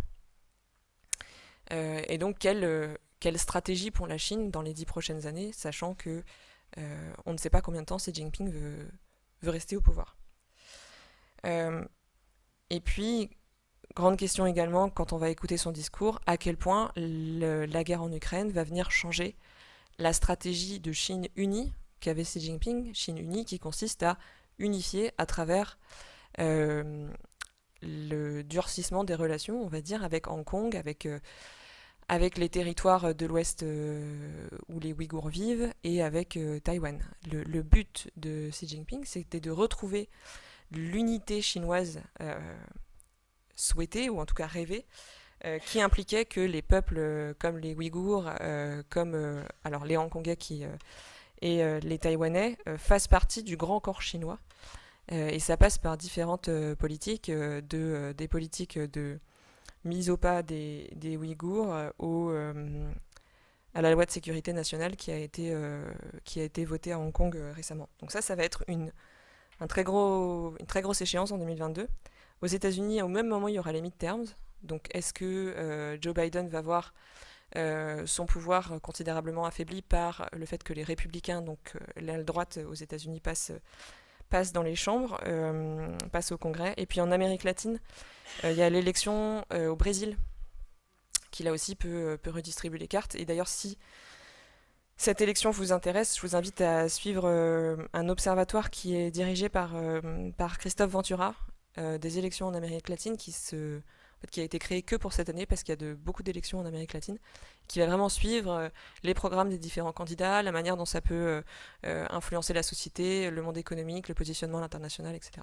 Et donc quelle stratégie pour la Chine dans les 10 prochaines années, sachant que on ne sait pas combien de temps Xi Jinping veut rester au pouvoir. Et puis, grande question également, quand on va écouter son discours, à quel point la guerre en Ukraine va venir changer la stratégie de Chine unie qu'avait Xi Jinping, Chine unie qui consiste à unifier à travers le durcissement des relations, on va dire, avec Hong Kong, avec les territoires de l'Ouest où les Ouïghours vivent et avec Taïwan. Le but de Xi Jinping, c'était de retrouver l'unité chinoise souhaitée, ou en tout cas rêvée, qui impliquait que les peuples comme les Ouïghours, comme alors les Hongkongais et les Taïwanais fassent partie du grand corps chinois. Et ça passe par différentes politiques, des politiques de mise au pas des Ouïghours à la loi de sécurité nationale qui a été votée à Hong Kong récemment. Donc ça va être une très grosse échéance en 2022. Aux États-Unis, au même moment, il y aura les midterms. Donc est-ce que Joe Biden va voir son pouvoir considérablement affaibli par le fait que les républicains, donc l'aile droite aux États-Unis, passe dans les chambres, passe au Congrès. Et puis en Amérique latine, il y a l'élection au Brésil, qui là aussi peut redistribuer les cartes. Et d'ailleurs, si cette élection vous intéresse, je vous invite à suivre un observatoire qui est dirigé par Christophe Ventura, des élections en Amérique latine, qui a été créé que pour cette année, parce qu'il y a beaucoup d'élections en Amérique latine, qui va vraiment suivre les programmes des différents candidats, la manière dont ça peut influencer la société, le monde économique, le positionnement à l'international, etc.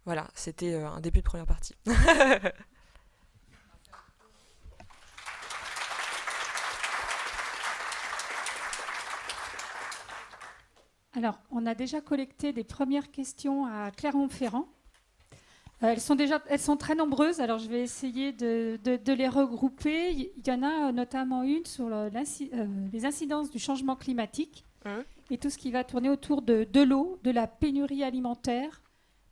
Voilà, c'était un début de première partie. Alors, on a déjà collecté des premières questions à Clermont-Ferrand. Elles sont très nombreuses, alors je vais essayer de les regrouper. Il y en a notamment une sur les incidences du changement climatique et tout ce qui va tourner autour de l'eau, de la pénurie alimentaire,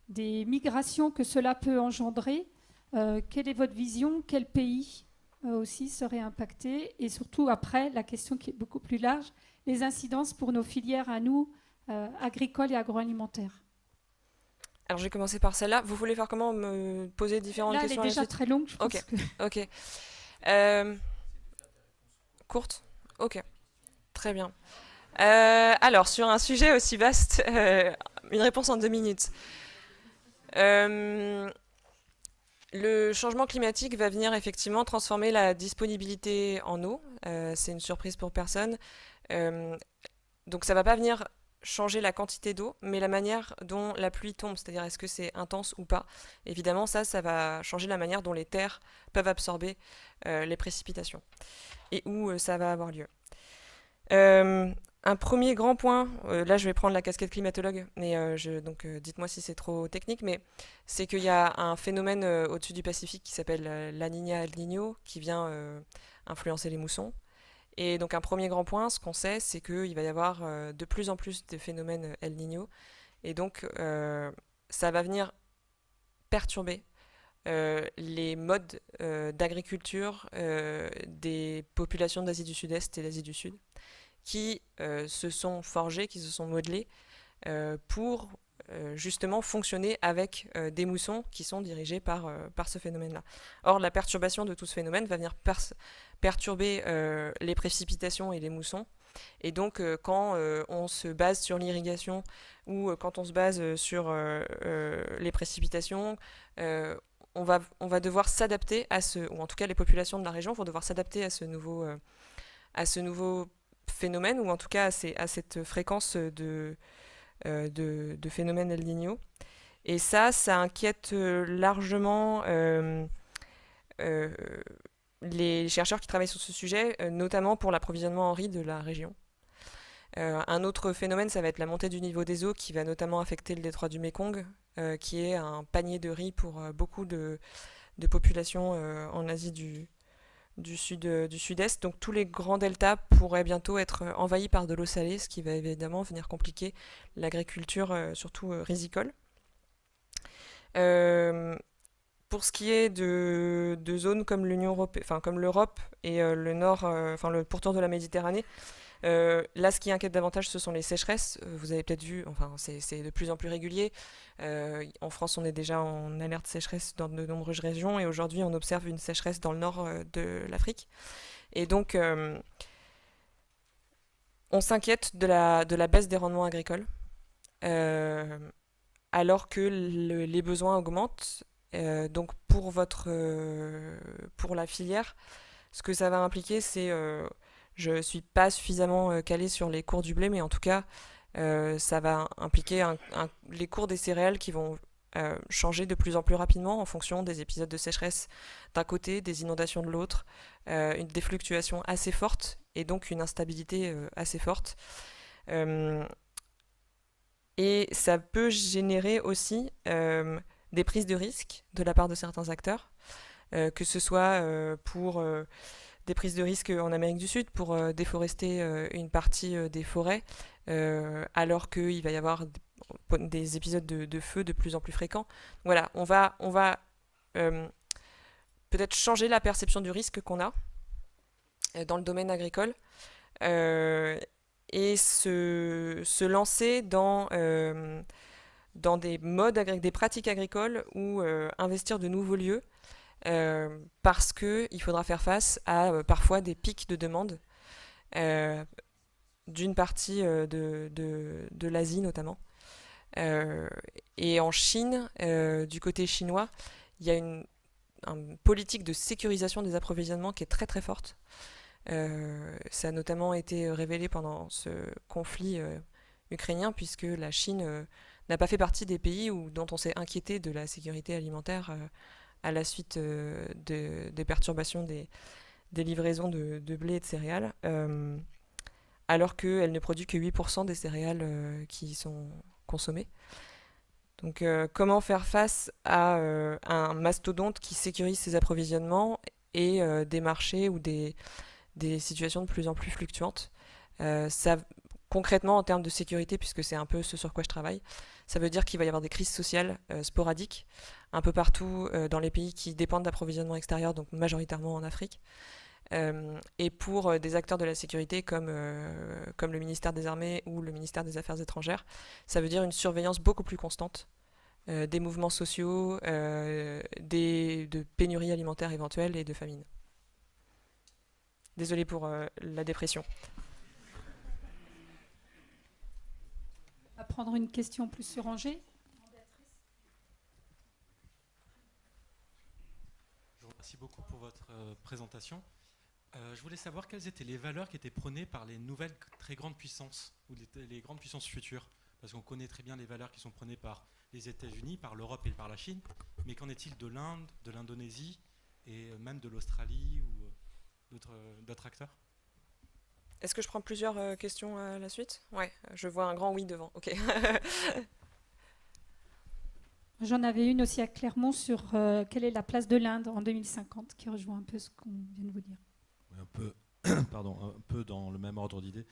des migrations que cela peut engendrer. Quelle est votre vision? Quel pays aussi serait impacté? Et surtout, après, la question qui est beaucoup plus large, les incidences pour nos filières à nous, agricoles et agroalimentaires. Alors je vais commencer par celle-là. Vous voulez faire comment? Me poser différentes questions à la suite? Elle est déjà très longue, je pense. Ok. Courte? Ok. Très bien. Alors, sur un sujet aussi vaste, une réponse en 2 minutes. Le changement climatique va venir effectivement transformer la disponibilité en eau. C'est une surprise pour personne. Donc ça va pas venir changer la quantité d'eau, mais la manière dont la pluie tombe, c'est-à-dire est-ce que c'est intense ou pas. Évidemment, ça va changer la manière dont les terres peuvent absorber les précipitations et où ça va avoir lieu. un premier grand point, là je vais prendre la casquette climatologue, mais donc dites-moi si c'est trop technique, mais c'est qu'il y a un phénomène au-dessus du Pacifique qui s'appelle La Niña El Niño, qui vient influencer les moussons. Et donc un premier grand point, ce qu'on sait, c'est qu'il va y avoir de plus en plus de phénomènes El Niño, et donc ça va venir perturber les modes d'agriculture des populations d'Asie du Sud-Est et d'Asie du Sud, qui se sont forgés, qui se sont modelés pour justement fonctionner avec des moussons qui sont dirigés par ce phénomène-là. Or, la perturbation de tout ce phénomène va venir perturber les précipitations et les moussons. Et donc, quand on se base sur l'irrigation ou quand on se base sur les précipitations, on va devoir s'adapter à ce, ou en tout cas les populations de la région vont devoir s'adapter à ce nouveau phénomène, ou en tout cas à cette fréquence de phénomènes El Niño. Et ça inquiète largement euh, les chercheurs qui travaillent sur ce sujet, notamment pour l'approvisionnement en riz de la région. Un autre phénomène, ça va être la montée du niveau des eaux qui va notamment affecter le détroit du Mékong, qui est un panier de riz pour beaucoup de populations en Asie du sud-est. Donc tous les grands deltas pourraient bientôt être envahis par de l'eau salée, ce qui va évidemment venir compliquer l'agriculture, surtout risicole. Pour ce qui est de zones comme l'Union européenne, enfin comme l'Europe et le nord, enfin le pourtour de la Méditerranée, là, ce qui inquiète davantage, ce sont les sécheresses. Vous avez peut-être vu, enfin, c'est de plus en plus régulier. En France, on est déjà en alerte sécheresse dans de nombreuses régions, et aujourd'hui, on observe une sécheresse dans le nord de l'Afrique. Et donc, on s'inquiète de la baisse des rendements agricoles, alors que les besoins augmentent. Donc, pour la filière, ce que ça va impliquer, c'est je ne suis pas suffisamment calée sur les cours du blé, mais en tout cas, ça va impliquer les cours des céréales qui vont changer de plus en plus rapidement en fonction des épisodes de sécheresse d'un côté, des inondations de l'autre, des fluctuations assez fortes et donc une instabilité assez forte. Et ça peut générer aussi des prises de risques de la part de certains acteurs, que ce soit pour des prises de risque en Amérique du Sud pour déforester une partie des forêts, alors qu'il va y avoir des épisodes de feu de plus en plus fréquents. Voilà, on va peut-être changer la perception du risque qu'on a dans le domaine agricole et se lancer dans des modes, des pratiques agricoles ou investir de nouveaux lieux parce qu'il faudra faire face à parfois des pics de demande d'une partie de l'Asie notamment. Et en Chine, du côté chinois, il y a une politique de sécurisation des approvisionnements qui est très très forte. Ça a notamment été révélé pendant ce conflit ukrainien, puisque la Chine n'a pas fait partie des pays dont on s'est inquiété de la sécurité alimentaire à la suite des perturbations des livraisons de blé et de céréales, alors qu'elle ne produit que 8% des céréales qui sont consommées. Donc comment faire face à un mastodonte qui sécurise ses approvisionnements et des marchés ou des situations de plus en plus fluctuantes. Ça, concrètement, en termes de sécurité, puisque c'est un peu ce sur quoi je travaille, ça veut dire qu'il va y avoir des crises sociales sporadiques un peu partout dans les pays qui dépendent d'approvisionnement extérieur, donc majoritairement en Afrique. Et pour des acteurs de la sécurité comme le ministère des Armées ou le ministère des Affaires étrangères, ça veut dire une surveillance beaucoup plus constante des mouvements sociaux, de pénuries alimentaires éventuelles et de famine. Désolée pour la dépression. On va prendre une question plus sur Angers. Je vous remercie beaucoup pour votre présentation. Je voulais savoir quelles étaient les valeurs qui étaient prônées par les nouvelles très grandes puissances ou les grandes puissances futures. Parce qu'on connaît très bien les valeurs qui sont prônées par les États-Unis, par l'Europe et par la Chine. Mais qu'en est-il de l'Inde, de l'Indonésie et même de l'Australie ou d'autres acteurs ? Est-ce que je prends plusieurs questions à la suite? Ouais, je vois un grand oui devant. Ok. J'en avais une aussi à Clermont sur quelle est la place de l'Inde en 2050, qui rejoint un peu ce qu'on vient de vous dire. Oui, un peu, pardon, un peu dans le même ordre d'idée.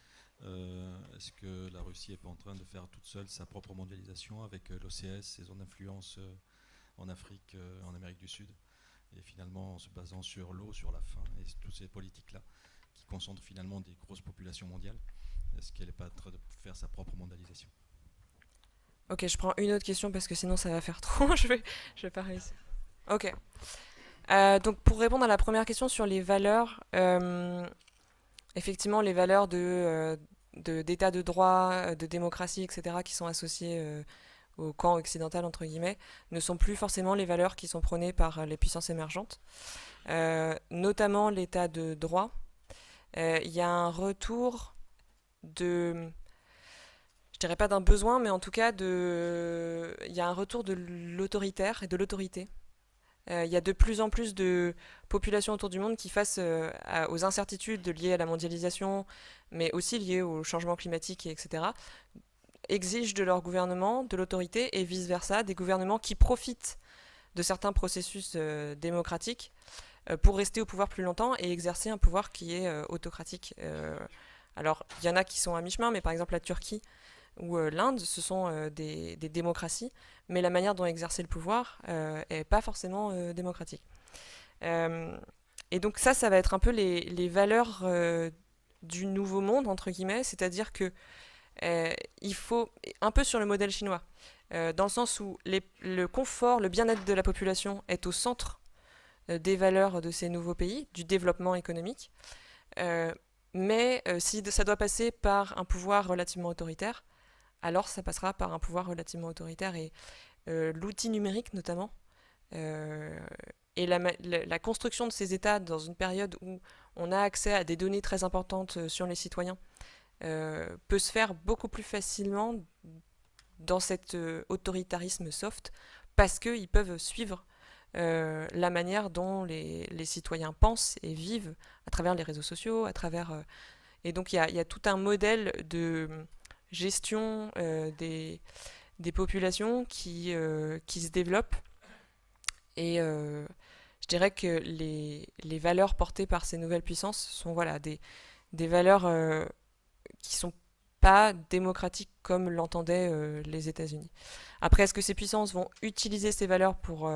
Est-ce que la Russie n'est pas en train de faire toute seule sa propre mondialisation avec l'OCS, ses zones d'influence en Afrique, en Amérique du Sud, et finalement en se basant sur l'eau, sur la faim et toutes ces politiques-là qui concentrent finalement des grosses populations mondiales? Est-ce qu'elle n'est pas en train de faire sa propre mondialisation? Ok, je prends une autre question parce que sinon ça va faire trop. Je vais pas réussir. Ok. Donc pour répondre à la première question sur les valeurs, effectivement les valeurs d'état de droit, de démocratie, etc., qui sont associées au camp occidental, entre guillemets, ne sont plus forcément les valeurs qui sont prônées par les puissances émergentes, notamment l'état de droit. Il y a un retour de, je dirais pas d'un besoin, mais en tout cas il y a un retour de l'autoritaire et de l'autorité. Il y a de plus en plus de populations autour du monde qui, face aux incertitudes liées à la mondialisation, mais aussi liées au changement climatique, etc., exigent de leur gouvernement de l'autorité et vice-versa, des gouvernements qui profitent de certains processus démocratiques pour rester au pouvoir plus longtemps et exercer un pouvoir qui est autocratique. Alors, il y en a qui sont à mi-chemin, mais par exemple la Turquie ou l'Inde, ce sont des démocraties, mais la manière dont exercer le pouvoir est pas forcément démocratique. Et donc ça va être un peu les valeurs du nouveau monde, entre guillemets, c'est-à-dire que il faut, un peu sur le modèle chinois, dans le sens où le confort, le bien-être de la population est au centre des valeurs de ces nouveaux pays, du développement économique. Mais si ça doit passer par un pouvoir relativement autoritaire, alors ça passera par un pouvoir relativement autoritaire et l'outil numérique notamment. Et la construction de ces États dans une période où on a accès à des données très importantes sur les citoyens peut se faire beaucoup plus facilement dans cet autoritarisme soft parce qu'ils peuvent suivre la manière dont les citoyens pensent et vivent à travers les réseaux sociaux, à travers... et donc il y a tout un modèle de gestion des populations qui se développent. Et je dirais que les valeurs portées par ces nouvelles puissances sont voilà, des valeurs qui sont pas démocratiques comme l'entendaient les États-Unis. Après, est-ce que ces puissances vont utiliser ces valeurs pour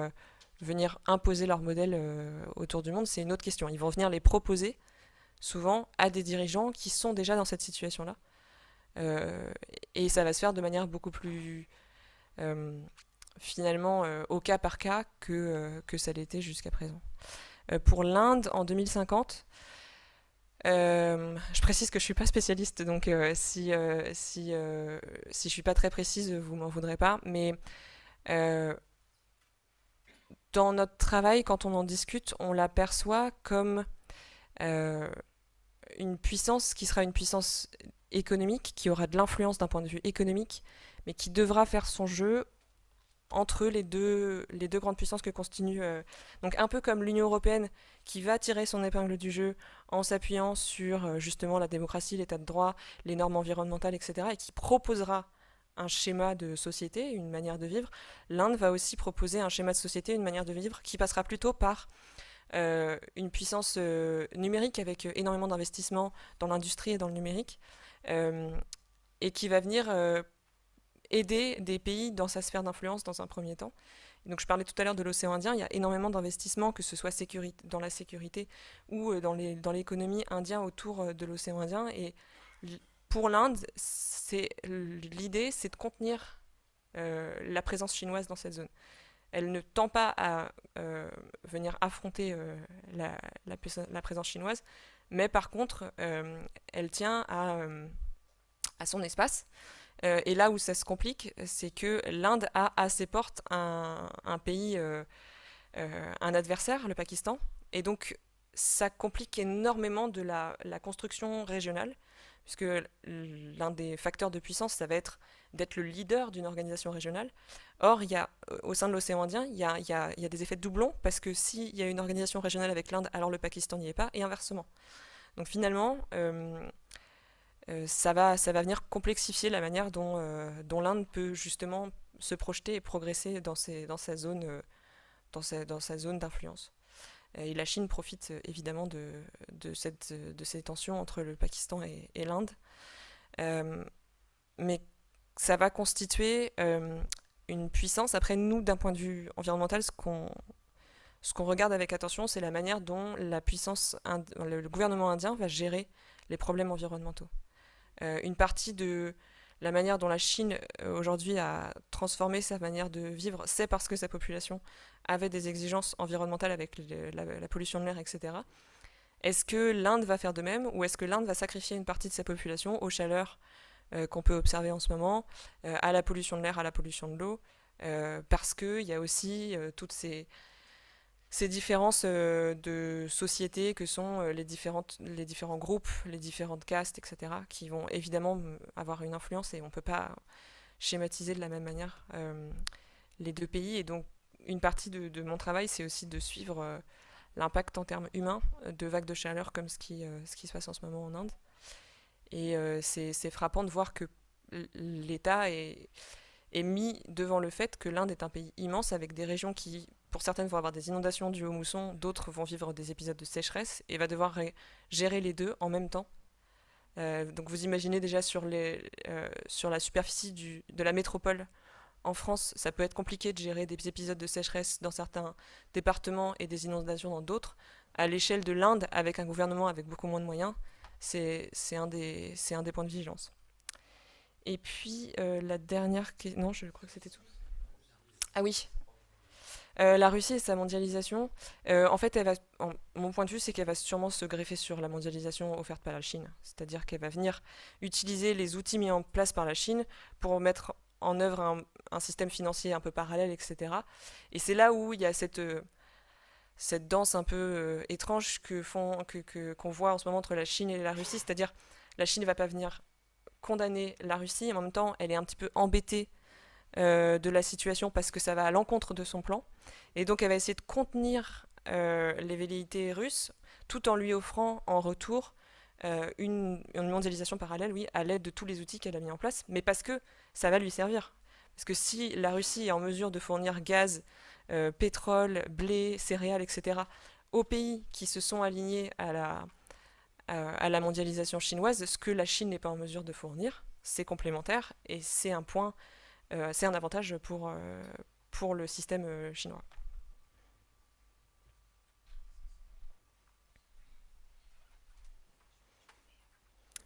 venir imposer leur modèle autour du monde? C'est une autre question. Ils vont venir les proposer souvent à des dirigeants qui sont déjà dans cette situation-là. Et ça va se faire de manière beaucoup plus finalement au cas par cas que ça l'était jusqu'à présent. Pour l'Inde, en 2050, je précise que je suis pas spécialiste, donc si je suis pas très précise, vous m'en voudrez pas, mais dans notre travail, quand on en discute, on l'aperçoit comme une puissance qui sera une puissance économique, qui aura de l'influence d'un point de vue économique, mais qui devra faire son jeu entre les deux grandes puissances que constituent... donc un peu comme l'Union européenne qui va tirer son épingle du jeu en s'appuyant sur justement la démocratie, l'état de droit, les normes environnementales, etc. et qui proposera un schéma de société, une manière de vivre. L'Inde va aussi proposer un schéma de société, une manière de vivre qui passera plutôt par une puissance numérique avec énormément d'investissements dans l'industrie et dans le numérique et qui va venir... aider des pays dans sa sphère d'influence dans un premier temps. Et donc je parlais tout à l'heure de l'océan Indien, il y a énormément d'investissements, que ce soit dans la sécurité ou dans l'économie indienne autour de l'océan Indien. Et pour l'Inde, l'idée, c'est de contenir la présence chinoise dans cette zone. Elle ne tend pas à venir affronter la présence chinoise, mais par contre, elle tient à son espace. Et là où ça se complique, c'est que l'Inde a à ses portes un pays, un adversaire, le Pakistan, et donc ça complique énormément de la construction régionale, puisque l'un des facteurs de puissance, ça va être d'être le leader d'une organisation régionale. Or, au sein de l'océan Indien, il y a des effets de doublons, parce que s'il y a une organisation régionale avec l'Inde, alors le Pakistan n'y est pas, et inversement. Donc finalement... ça va venir complexifier la manière dont l'Inde peut justement se projeter et progresser dans sa zone, dans sa zone d'influence. Et la Chine profite évidemment de ces tensions entre le Pakistan et l'Inde. Mais ça va constituer une puissance. Après, nous, d'un point de vue environnemental, ce qu'on regarde avec attention, c'est la manière dont le gouvernement indien va gérer les problèmes environnementaux. Une partie de la manière dont la Chine aujourd'hui a transformé sa manière de vivre, c'est parce que sa population avait des exigences environnementales avec la pollution de l'air, etc. Est-ce que l'Inde va faire de même, ou est-ce que l'Inde va sacrifier une partie de sa population aux chaleurs qu'on peut observer en ce moment, à la pollution de l'air, à la pollution de l'eau, parce qu'il y a aussi toutes ces différences de société que sont les différents groupes, les différentes castes, etc., qui vont évidemment avoir une influence, et on ne peut pas schématiser de la même manière les deux pays. Et donc, une partie de mon travail, c'est aussi de suivre l'impact en termes humains de vagues de chaleur comme ce qui se passe en ce moment en Inde. Et c'est frappant de voir que l'État est mis devant le fait que l'Inde est un pays immense, avec des régions qui, pour certaines, vont avoir des inondations dues aux moussons, d'autres vont vivre des épisodes de sécheresse, et va devoir gérer les deux en même temps. Donc vous imaginez déjà sur la superficie de la métropole en France, ça peut être compliqué de gérer des épisodes de sécheresse dans certains départements et des inondations dans d'autres. À l'échelle de l'Inde, avec un gouvernement avec beaucoup moins de moyens, c'est un des points de vigilance. Et puis la dernière question... Non, je crois que c'était tout. Ah oui. La Russie et sa mondialisation, en fait, mon point de vue, c'est qu'elle va sûrement se greffer sur la mondialisation offerte par la Chine. C'est-à-dire qu'elle va venir utiliser les outils mis en place par la Chine pour mettre en œuvre un système financier un peu parallèle, etc. Et c'est là où il y a cette danse un peu étrange qu'on voit en ce moment entre la Chine et la Russie. C'est-à-dire, la Chine ne va pas venir condamner la Russie, et en même temps, elle est un petit peu embêtée de la situation parce que ça va à l'encontre de son plan. Et donc, elle va essayer de contenir les velléités russes tout en lui offrant en retour une mondialisation parallèle, oui, à l'aide de tous les outils qu'elle a mis en place, mais parce que ça va lui servir. Parce que si la Russie est en mesure de fournir gaz, pétrole, blé, céréales, etc., aux pays qui se sont alignés à la mondialisation chinoise, ce que la Chine n'est pas en mesure de fournir, c'est complémentaire, et c'est un point, c'est un avantage pour le système chinois.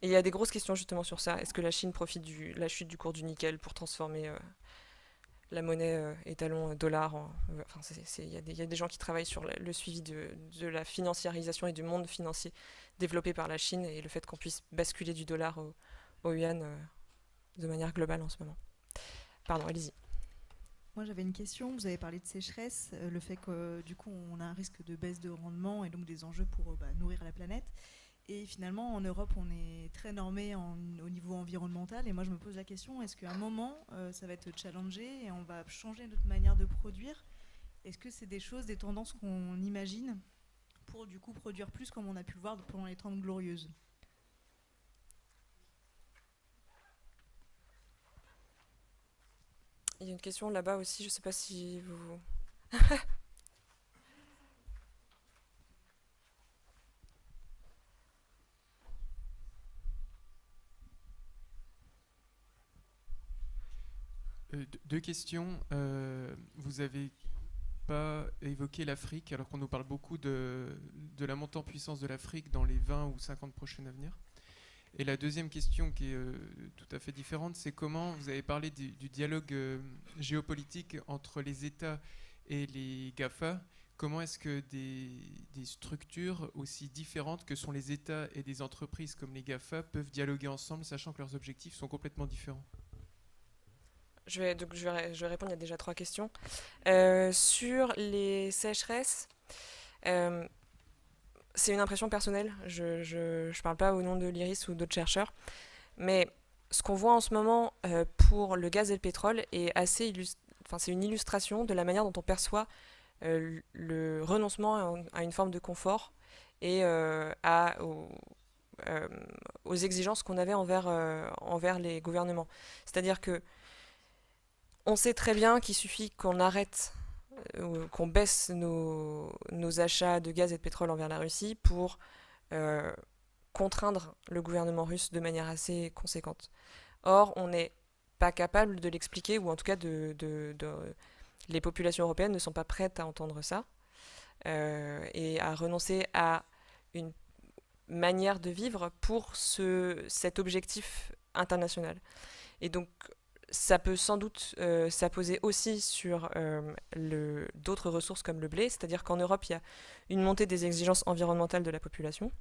Et il y a des grosses questions justement sur ça. Est-ce que la Chine profite de la chute du cours du nickel pour transformer la monnaie étalon dollar il y a des gens qui travaillent sur le suivi de la financiarisation et du monde financier développé par la Chine, et le fait qu'on puisse basculer du dollar au yuan de manière globale en ce moment. Pardon, allez-y. Moi, j'avais une question. Vous avez parlé de sécheresse, le fait que du coup, on a un risque de baisse de rendement et donc des enjeux pour nourrir la planète. Et finalement, en Europe, on est très normé au niveau environnemental. Et moi, je me pose la question, est-ce qu'à un moment, ça va être challengé et on va changer notre manière de produire? Est-ce que c'est des choses, des tendances qu'on imagine pour du coup produire plus comme on a pu le voir pendant les 30 Glorieuses? Il y a une question là-bas aussi, je ne sais pas si vous... Deux questions. Vous avez pas évoqué l'Afrique, alors qu'on nous parle beaucoup de la montée en puissance de l'Afrique dans les 20 ou 50 prochaines à venir. Et la deuxième question, qui est tout à fait différente, c'est comment vous avez parlé du dialogue géopolitique entre les États et les GAFA. Comment est-ce que des structures aussi différentes que sont les États et des entreprises comme les GAFA peuvent dialoguer ensemble, sachant que leurs objectifs sont complètement différents? Je vais répondre, il y a déjà 3 questions. Sur les sécheresses, c'est une impression personnelle, je ne parle pas au nom de l'IRIS ou d'autres chercheurs, mais ce qu'on voit en ce moment pour le gaz et le pétrole est c'est une illustration de la manière dont on perçoit le renoncement à une forme de confort et aux exigences qu'on avait envers les gouvernements. C'est-à-dire que on sait très bien qu'il suffit qu'on arrête, qu'on baisse nos achats de gaz et de pétrole envers la Russie pour contraindre le gouvernement russe de manière assez conséquente. Or, on n'est pas capable de l'expliquer, ou en tout cas, les populations européennes ne sont pas prêtes à entendre ça, et à renoncer à une manière de vivre pour cet objectif international. Et donc, ça peut sans doute s'apposer aussi sur d'autres ressources comme le blé, c'est-à-dire qu'en Europe, il y a une montée des exigences environnementales de la population.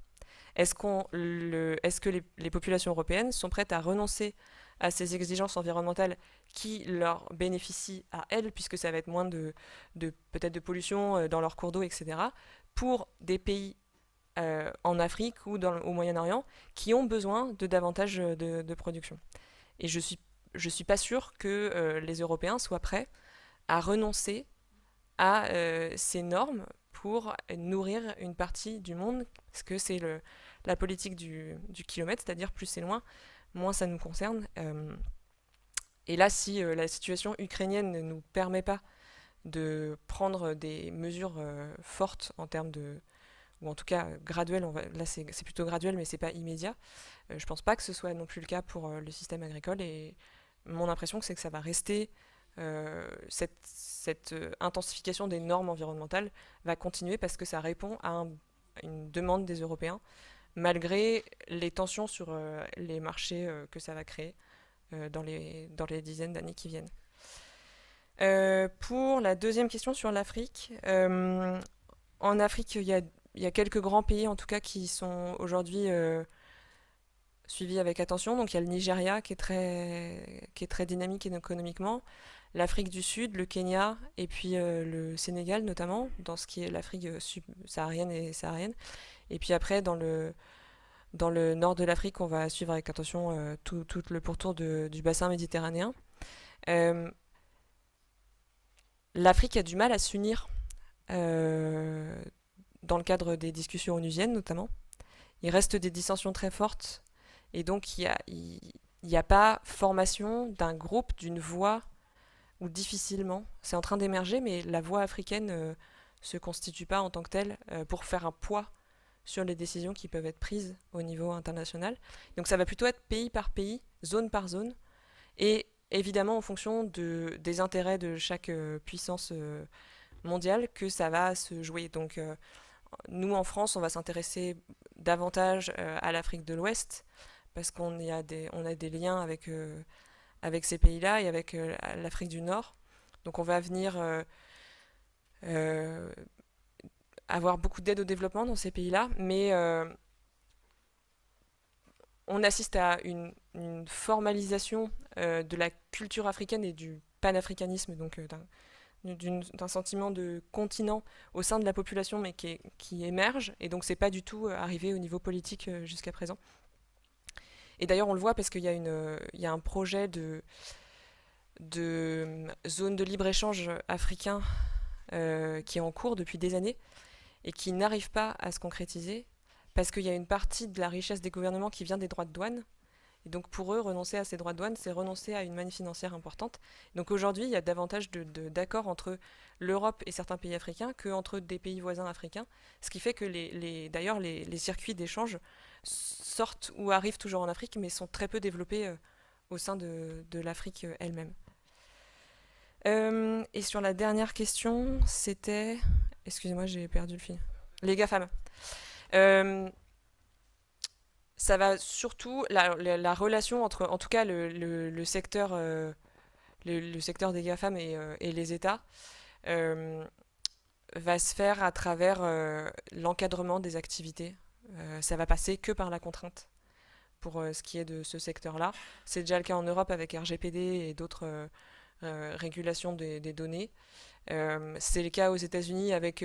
Est-ce que les populations européennes sont prêtes à renoncer à ces exigences environnementales qui leur bénéficient à elles, puisque ça va être moins peut-être de pollution dans leurs cours d'eau, etc., pour des pays en Afrique ou au Moyen-Orient qui ont besoin de davantage de production. Et je suis pas sûre que les Européens soient prêts à renoncer à ces normes pour nourrir une partie du monde, parce que c'est la politique du kilomètre, c'est-à-dire plus c'est loin, moins ça nous concerne. Et là, si la situation ukrainienne ne nous permet pas de prendre des mesures fortes en termes ou en tout cas graduelles, là c'est plutôt graduel mais c'est pas immédiat, je pense pas que ce soit non plus le cas pour le système agricole, et mon impression c'est que ça va rester, cette intensification des normes environnementales va continuer parce que ça répond à une demande des Européens, malgré les tensions sur les marchés que ça va créer dans les dizaines d'années qui viennent. Pour la deuxième question sur l'Afrique, en Afrique, il y a quelques grands pays en tout cas qui sont aujourd'hui suivis avec attention. Donc il y a le Nigeria qui est très dynamique économiquement, l'Afrique du Sud, le Kenya et puis le Sénégal notamment, dans ce qui est l'Afrique subsaharienne et saharienne. Et puis après, dans le nord de l'Afrique, on va suivre avec attention tout le pourtour du bassin méditerranéen. L'Afrique a du mal à s'unir dans le cadre des discussions onusiennes notamment. Il reste des dissensions très fortes, et donc il n'y a pas formation d'un groupe, d'une voix, ou difficilement. C'est en train d'émerger, mais la voix africaine se constitue pas en tant que telle pour faire un poids sur les décisions qui peuvent être prises au niveau international. Donc ça va plutôt être pays par pays, zone par zone, et évidemment en fonction des intérêts de chaque puissance mondiale que ça va se jouer. Donc nous en France, on va s'intéresser davantage à l'Afrique de l'Ouest, parce qu'on a des liens avec ces pays-là et avec l'Afrique du Nord. Donc on va venir avoir beaucoup d'aide au développement dans ces pays-là, mais on assiste à une formalisation de la culture africaine et du panafricanisme, donc d'un sentiment de continent au sein de la population, mais qui émerge, et donc c'est pas du tout arrivé au niveau politique jusqu'à présent. Et d'ailleurs on le voit parce qu'il y a un projet de zone de libre-échange africain qui est en cours depuis des années et qui n'arrive pas à se concrétiser parce qu'il y a une partie de la richesse des gouvernements qui vient des droits de douane. Et donc pour eux, renoncer à ces droits de douane, c'est renoncer à une manne financière importante. Donc aujourd'hui, il y a davantage d'accords entre l'Europe et certains pays africains qu'entre des pays voisins africains, ce qui fait que d'ailleurs les circuits d'échange sortent ou arrivent toujours en Afrique, mais sont très peu développés au sein de l'Afrique elle-même. Et sur la dernière question, c'était... Excusez-moi, j'ai perdu le fil. Les GAFAM. Ça va surtout... La relation entre, en tout cas, le secteur des GAFAM et les États va se faire à travers l'encadrement des activités. Ça va passer que par la contrainte pour ce qui est de ce secteur-là. C'est déjà le cas en Europe avec RGPD et d'autres régulations des données. C'est le cas aux États-Unis avec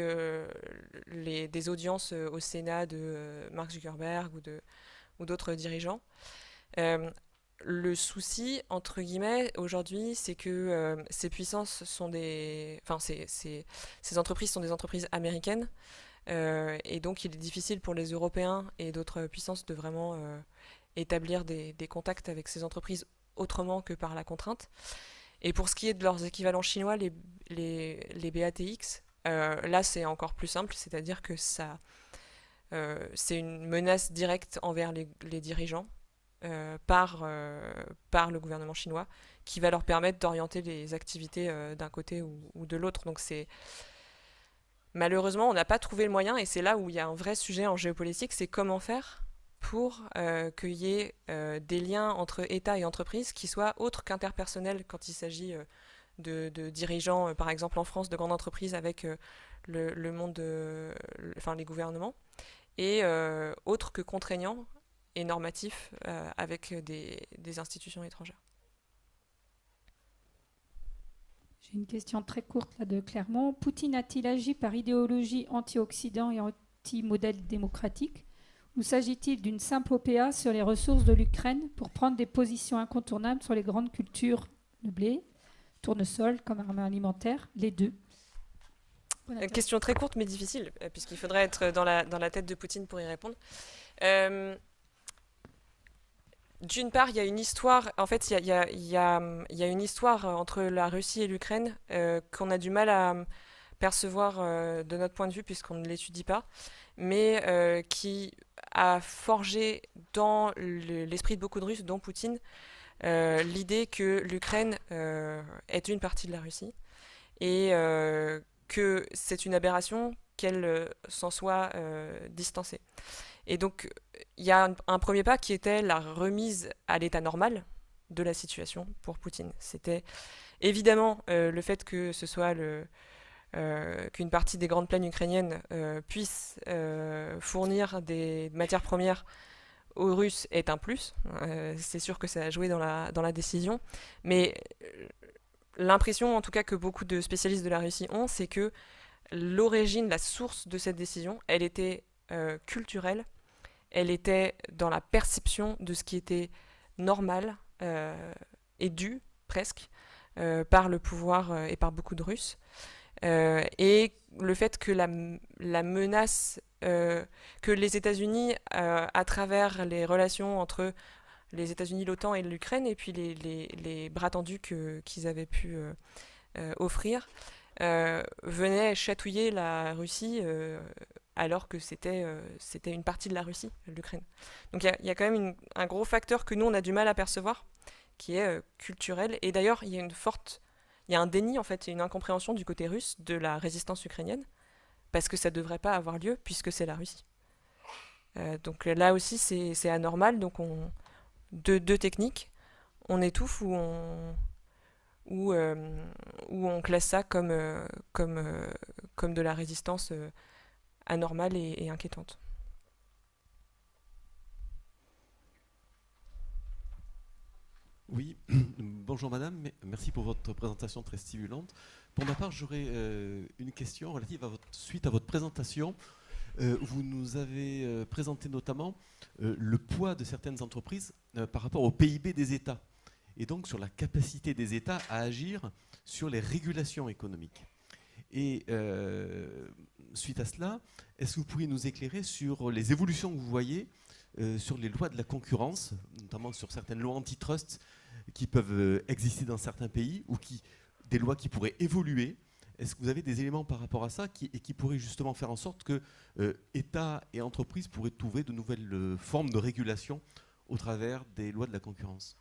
des audiences au Sénat de Mark Zuckerberg ou d'autres dirigeants. Le souci, entre guillemets, aujourd'hui, c'est que ces puissances sont ces entreprises sont des entreprises américaines Et donc il est difficile pour les Européens et d'autres puissances de vraiment établir des contacts avec ces entreprises autrement que par la contrainte. Et pour ce qui est de leurs équivalents chinois, les BATX, là c'est encore plus simple, c'est-à-dire que c'est une menace directe envers les dirigeants par le gouvernement chinois qui va leur permettre d'orienter les activités d'un côté ou de l'autre. Donc malheureusement, on n'a pas trouvé le moyen, et c'est là où il y a un vrai sujet en géopolitique, c'est comment faire pour qu'il y ait des liens entre État et entreprise qui soient autres qu'interpersonnels quand il s'agit de dirigeants, par exemple en France, de grandes entreprises avec le monde, les gouvernements, et autres que contraignants et normatifs avec des institutions étrangères. J'ai une question très courte là de Clermont. Poutine a-t-il agi par idéologie anti-Occident et anti-modèle démocratique, ou s'agit-il d'une simple OPA sur les ressources de l'Ukraine pour prendre des positions incontournables sur les grandes cultures, le blé, tournesol comme arme alimentaire, les deux? Question très courte mais difficile, puisqu'il faudrait être dans la tête de Poutine pour y répondre. D'une part, il y a une histoire, en fait, il y a une histoire entre la Russie et l'Ukraine qu'on a du mal à percevoir de notre point de vue puisqu'on ne l'étudie pas, mais qui a forgé dans l'esprit de beaucoup de Russes, dont Poutine, l'idée que l'Ukraine est une partie de la Russie et que c'est une aberration qu'elle s'en soit distancée. Et donc, il y a un premier pas qui était la remise à l'état normal de la situation pour Poutine. C'était évidemment le fait que ce soit qu'une partie des grandes plaines ukrainiennes puisse fournir des matières premières aux Russes est un plus. C'est sûr que ça a joué dans la décision. Mais l'impression, en tout cas, que beaucoup de spécialistes de la Russie ont, c'est que l'origine, la source de cette décision, elle était culturelle. Elle était dans la perception de ce qui était normal et dû, presque, par le pouvoir et par beaucoup de Russes. Et le fait que la menace que les États-Unis, à travers les relations entre les États-Unis, l'OTAN et l'Ukraine, et puis les bras tendus qu'ils avaient pu offrir, venaient chatouiller la Russie alors que c'était une partie de la Russie, l'Ukraine. Donc il y a quand même un gros facteur que nous, on a du mal à percevoir, qui est culturel. Et d'ailleurs, il y a un déni, en fait, et une incompréhension du côté russe de la résistance ukrainienne, parce que ça ne devrait pas avoir lieu, puisque c'est la Russie. Donc là aussi, c'est anormal. Donc deux techniques, on étouffe ou on classe ça comme de la résistance anormale et inquiétante. Oui, bonjour madame, merci pour votre présentation très stimulante. Pour ma part, j'aurais une question relative suite à votre présentation. Vous nous avez présenté notamment le poids de certaines entreprises par rapport au PIB des États, et donc sur la capacité des États à agir sur les régulations économiques. Et suite à cela, est-ce que vous pourriez nous éclairer sur les évolutions que vous voyez sur les lois de la concurrence, notamment sur certaines lois antitrust qui peuvent exister dans certains pays, ou des lois qui pourraient évoluer? Est-ce que vous avez des éléments par rapport à ça qui pourraient justement faire en sorte que États et entreprises pourraient trouver de nouvelles formes de régulation au travers des lois de la concurrence?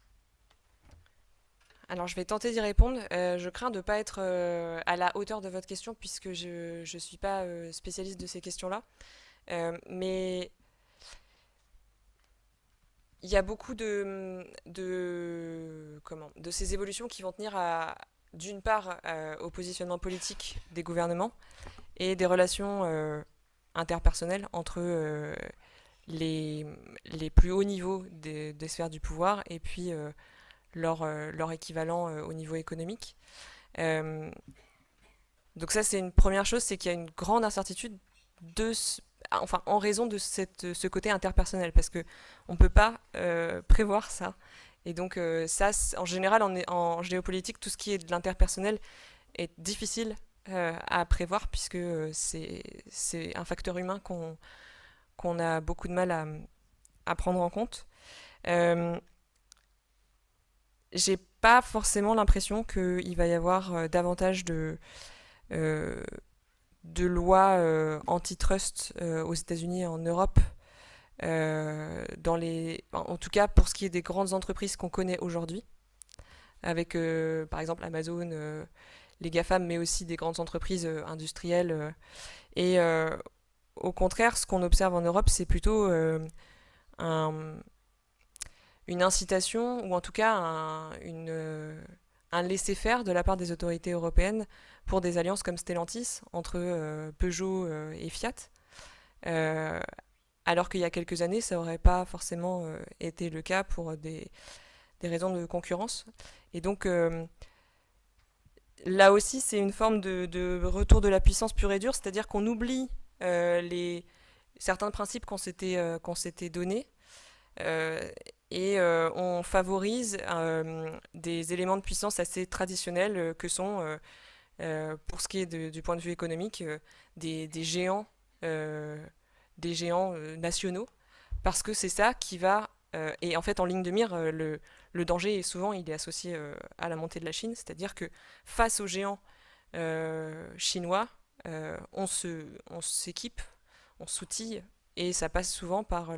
Alors je vais tenter d'y répondre. Je crains de ne pas être à la hauteur de votre question puisque je ne suis pas spécialiste de ces questions-là. Mais il y a beaucoup de ces évolutions qui vont tenir d'une part au positionnement politique des gouvernements et des relations interpersonnelles entre les plus hauts niveaux des sphères du pouvoir et puis leur équivalent au niveau économique. Donc ça, c'est une première chose, c'est qu'il y a une grande incertitude en raison de ce côté interpersonnel, parce qu'on ne peut pas prévoir ça. Et donc ça, en général, en géopolitique, tout ce qui est de l'interpersonnel est difficile à prévoir, puisque c'est un facteur humain qu'on a beaucoup de mal à prendre en compte. J'ai pas forcément l'impression qu'il va y avoir davantage de lois antitrust aux États-Unis et en Europe, en tout cas pour ce qui est des grandes entreprises qu'on connaît aujourd'hui, avec par exemple Amazon, les GAFAM, mais aussi des grandes entreprises industrielles. Et au contraire, ce qu'on observe en Europe, c'est plutôt une incitation, ou en tout cas un laisser-faire de la part des autorités européennes pour des alliances comme Stellantis entre Peugeot et Fiat, alors qu'il y a quelques années, ça n'aurait pas forcément été le cas pour des raisons de concurrence. Et donc, là aussi, c'est une forme de retour de la puissance pure et dure, c'est-à-dire qu'on oublie certains principes qu'on s'était donnés, et on favorise des éléments de puissance assez traditionnels que sont, pour ce qui est du point de vue économique, des géants, nationaux, parce que c'est ça qui va... et en fait, en ligne de mire, le danger, souvent, il est associé à la montée de la Chine, c'est-à-dire que face aux géants chinois, on s'équipe, on s'outille, et ça passe souvent par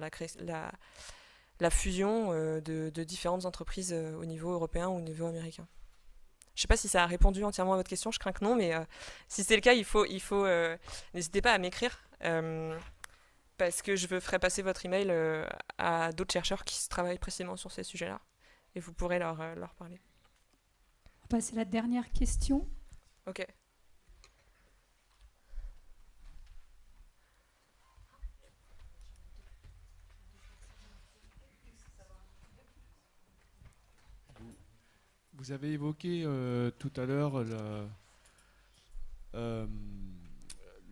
la fusion de différentes entreprises au niveau européen ou au niveau américain. Je ne sais pas si ça a répondu entièrement à votre question, je crains que non, mais si c'est le cas, n'hésitez pas à m'écrire, parce que je ferai passer votre email à d'autres chercheurs qui travaillent précisément sur ces sujets-là, et vous pourrez leur parler. On va passer à la dernière question. Ok. Vous avez évoqué tout à l'heure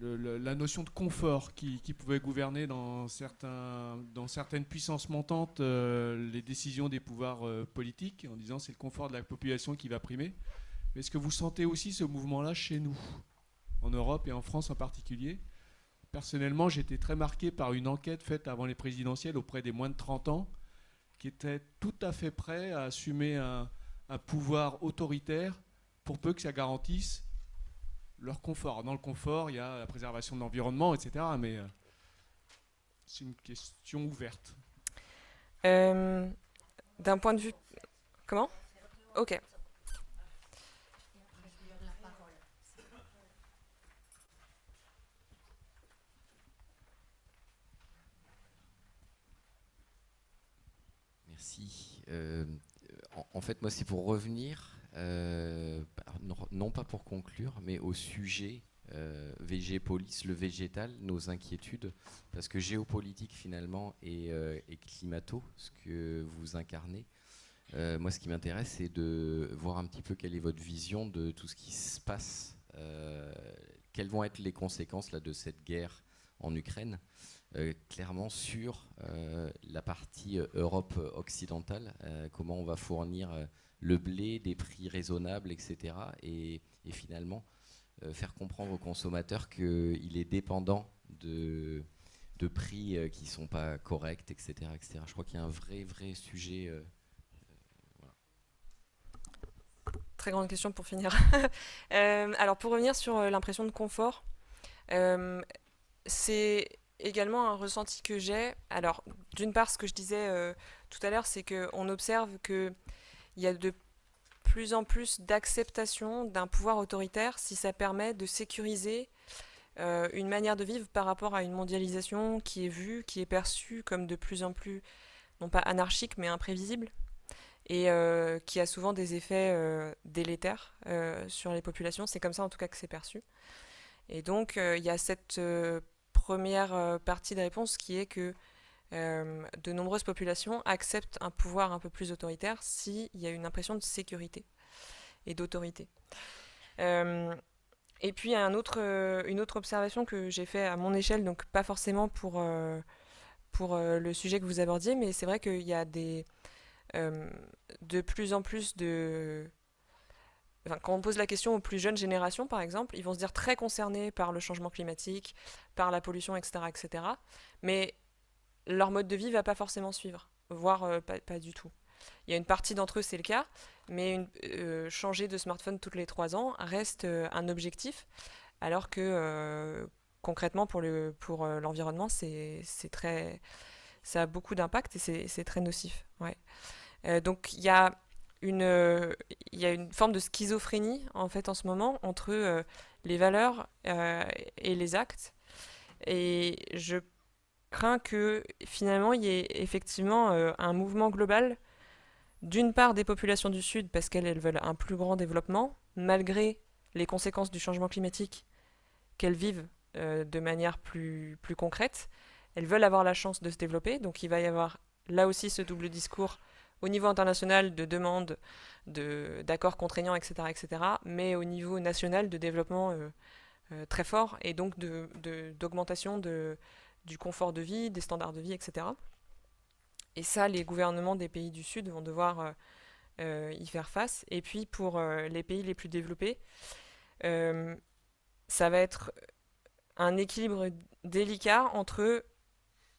la notion de confort qui pouvait gouverner dans certaines puissances montantes les décisions des pouvoirs politiques, en disant c'est le confort de la population qui va primer. Mais est-ce que vous sentez aussi ce mouvement-là chez nous, en Europe et en France en particulier? Personnellement, j'étais très marqué par une enquête faite avant les présidentielles auprès des moins de 30 ans qui étaient tout à fait prêts à assumer un pouvoir autoritaire pour peu que ça garantisse leur confort. Dans le confort, il y a la préservation de l'environnement, etc. Mais c'est une question ouverte. D'un point de vue... Comment ? Ok. Merci. En fait, moi, c'est pour revenir, non pas pour conclure, mais au sujet VG-Police, le végétal, nos inquiétudes, parce que géopolitique finalement et climato, ce que vous incarnez, moi, ce qui m'intéresse, c'est de voir un petit peu quelle est votre vision de tout ce qui se passe, quelles vont être les conséquences là, de cette guerre en Ukraine. Clairement sur la partie Europe occidentale, comment on va fournir le blé, des prix raisonnables, etc. Et finalement, faire comprendre aux consommateurs qu'il est dépendant de prix qui ne sont pas corrects, etc., etc. Je crois qu'il y a un vrai sujet. Voilà. Très grande question pour finir. Alors, pour revenir sur l'impression de confort, c'est également un ressenti que j'ai. Alors, d'une part, ce que je disais tout à l'heure, c'est qu'on observe qu'il y a de plus en plus d'acceptation d'un pouvoir autoritaire si ça permet de sécuriser une manière de vivre par rapport à une mondialisation qui est vue, qui est perçue comme de plus en plus, non pas anarchique, mais imprévisible, et qui a souvent des effets délétères sur les populations. C'est comme ça en tout cas que c'est perçu. Et donc, il y a cette... première partie de réponse qui est que de nombreuses populations acceptent un pouvoir un peu plus autoritaire s'il y a une impression de sécurité et d'autorité. Et puis il y a une autre observation que j'ai faite à mon échelle, donc pas forcément pour le sujet que vous abordiez, mais c'est vrai qu'il y a de plus en plus quand on pose la question aux plus jeunes générations, par exemple, ils vont se dire très concernés par le changement climatique, par la pollution, etc., etc. Mais leur mode de vie ne va pas forcément suivre, voire pas du tout. Il y a une partie d'entre eux, c'est le cas, mais changer de smartphone toutes les 3 ans reste un objectif, alors que concrètement, pour l'environnement, ça a beaucoup d'impact et c'est très nocif. Ouais. Donc il y a une forme de schizophrénie en fait en ce moment entre les valeurs et les actes. Et je crains que finalement il y ait effectivement un mouvement global, d'une part des populations du Sud, parce qu'elles veulent un plus grand développement, malgré les conséquences du changement climatique qu'elles vivent de manière plus concrète. Elles veulent avoir la chance de se développer, donc il va y avoir là aussi ce double discours au niveau international de demande d'accords contraignants, etc., etc., mais au niveau national de développement très fort, et donc d'augmentation du confort de vie, des standards de vie, etc. Et ça, les gouvernements des pays du Sud vont devoir y faire face. Et puis pour les pays les plus développés, ça va être un équilibre délicat entre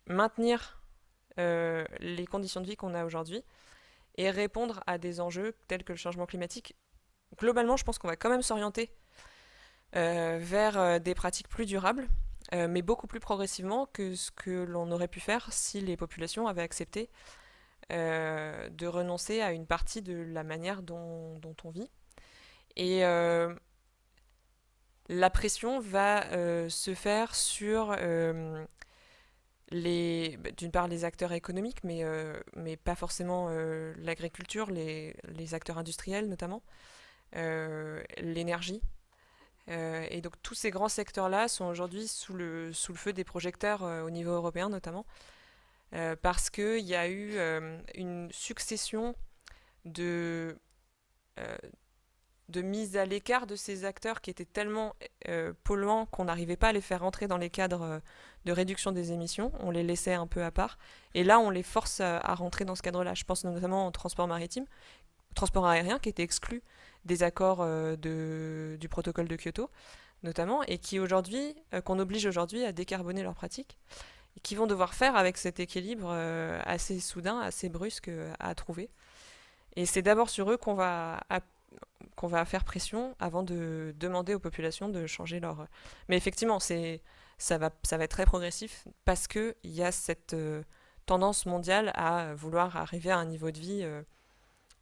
maintenir les conditions de vie qu'on a aujourd'hui et répondre à des enjeux tels que le changement climatique. Globalement, je pense qu'on va quand même s'orienter vers des pratiques plus durables, mais beaucoup plus progressivement que ce que l'on aurait pu faire si les populations avaient accepté de renoncer à une partie de la manière dont on vit. Et la pression va se faire sur d'une part les acteurs économiques, mais pas forcément l'agriculture, les acteurs industriels notamment, l'énergie. Et donc tous ces grands secteurs-là sont aujourd'hui sous le feu des projecteurs au niveau européen notamment, parce qu'il y a eu une succession de mise à l'écart de ces acteurs qui étaient tellement polluants qu'on n'arrivait pas à les faire rentrer dans les cadres de réduction des émissions. On les laissait un peu à part. Et là, on les force à rentrer dans ce cadre-là. Je pense notamment au transport maritime, au transport aérien qui était exclu des accords du protocole de Kyoto, notamment, et qu'on oblige aujourd'hui à décarboner leurs pratiques, et qui vont devoir faire avec cet équilibre assez soudain, assez brusque à trouver. Et c'est d'abord sur eux qu'on va faire pression avant de demander aux populations de changer leur... Mais effectivement, ça va être très progressif parce qu'il y a cette tendance mondiale à vouloir arriver à un niveau de vie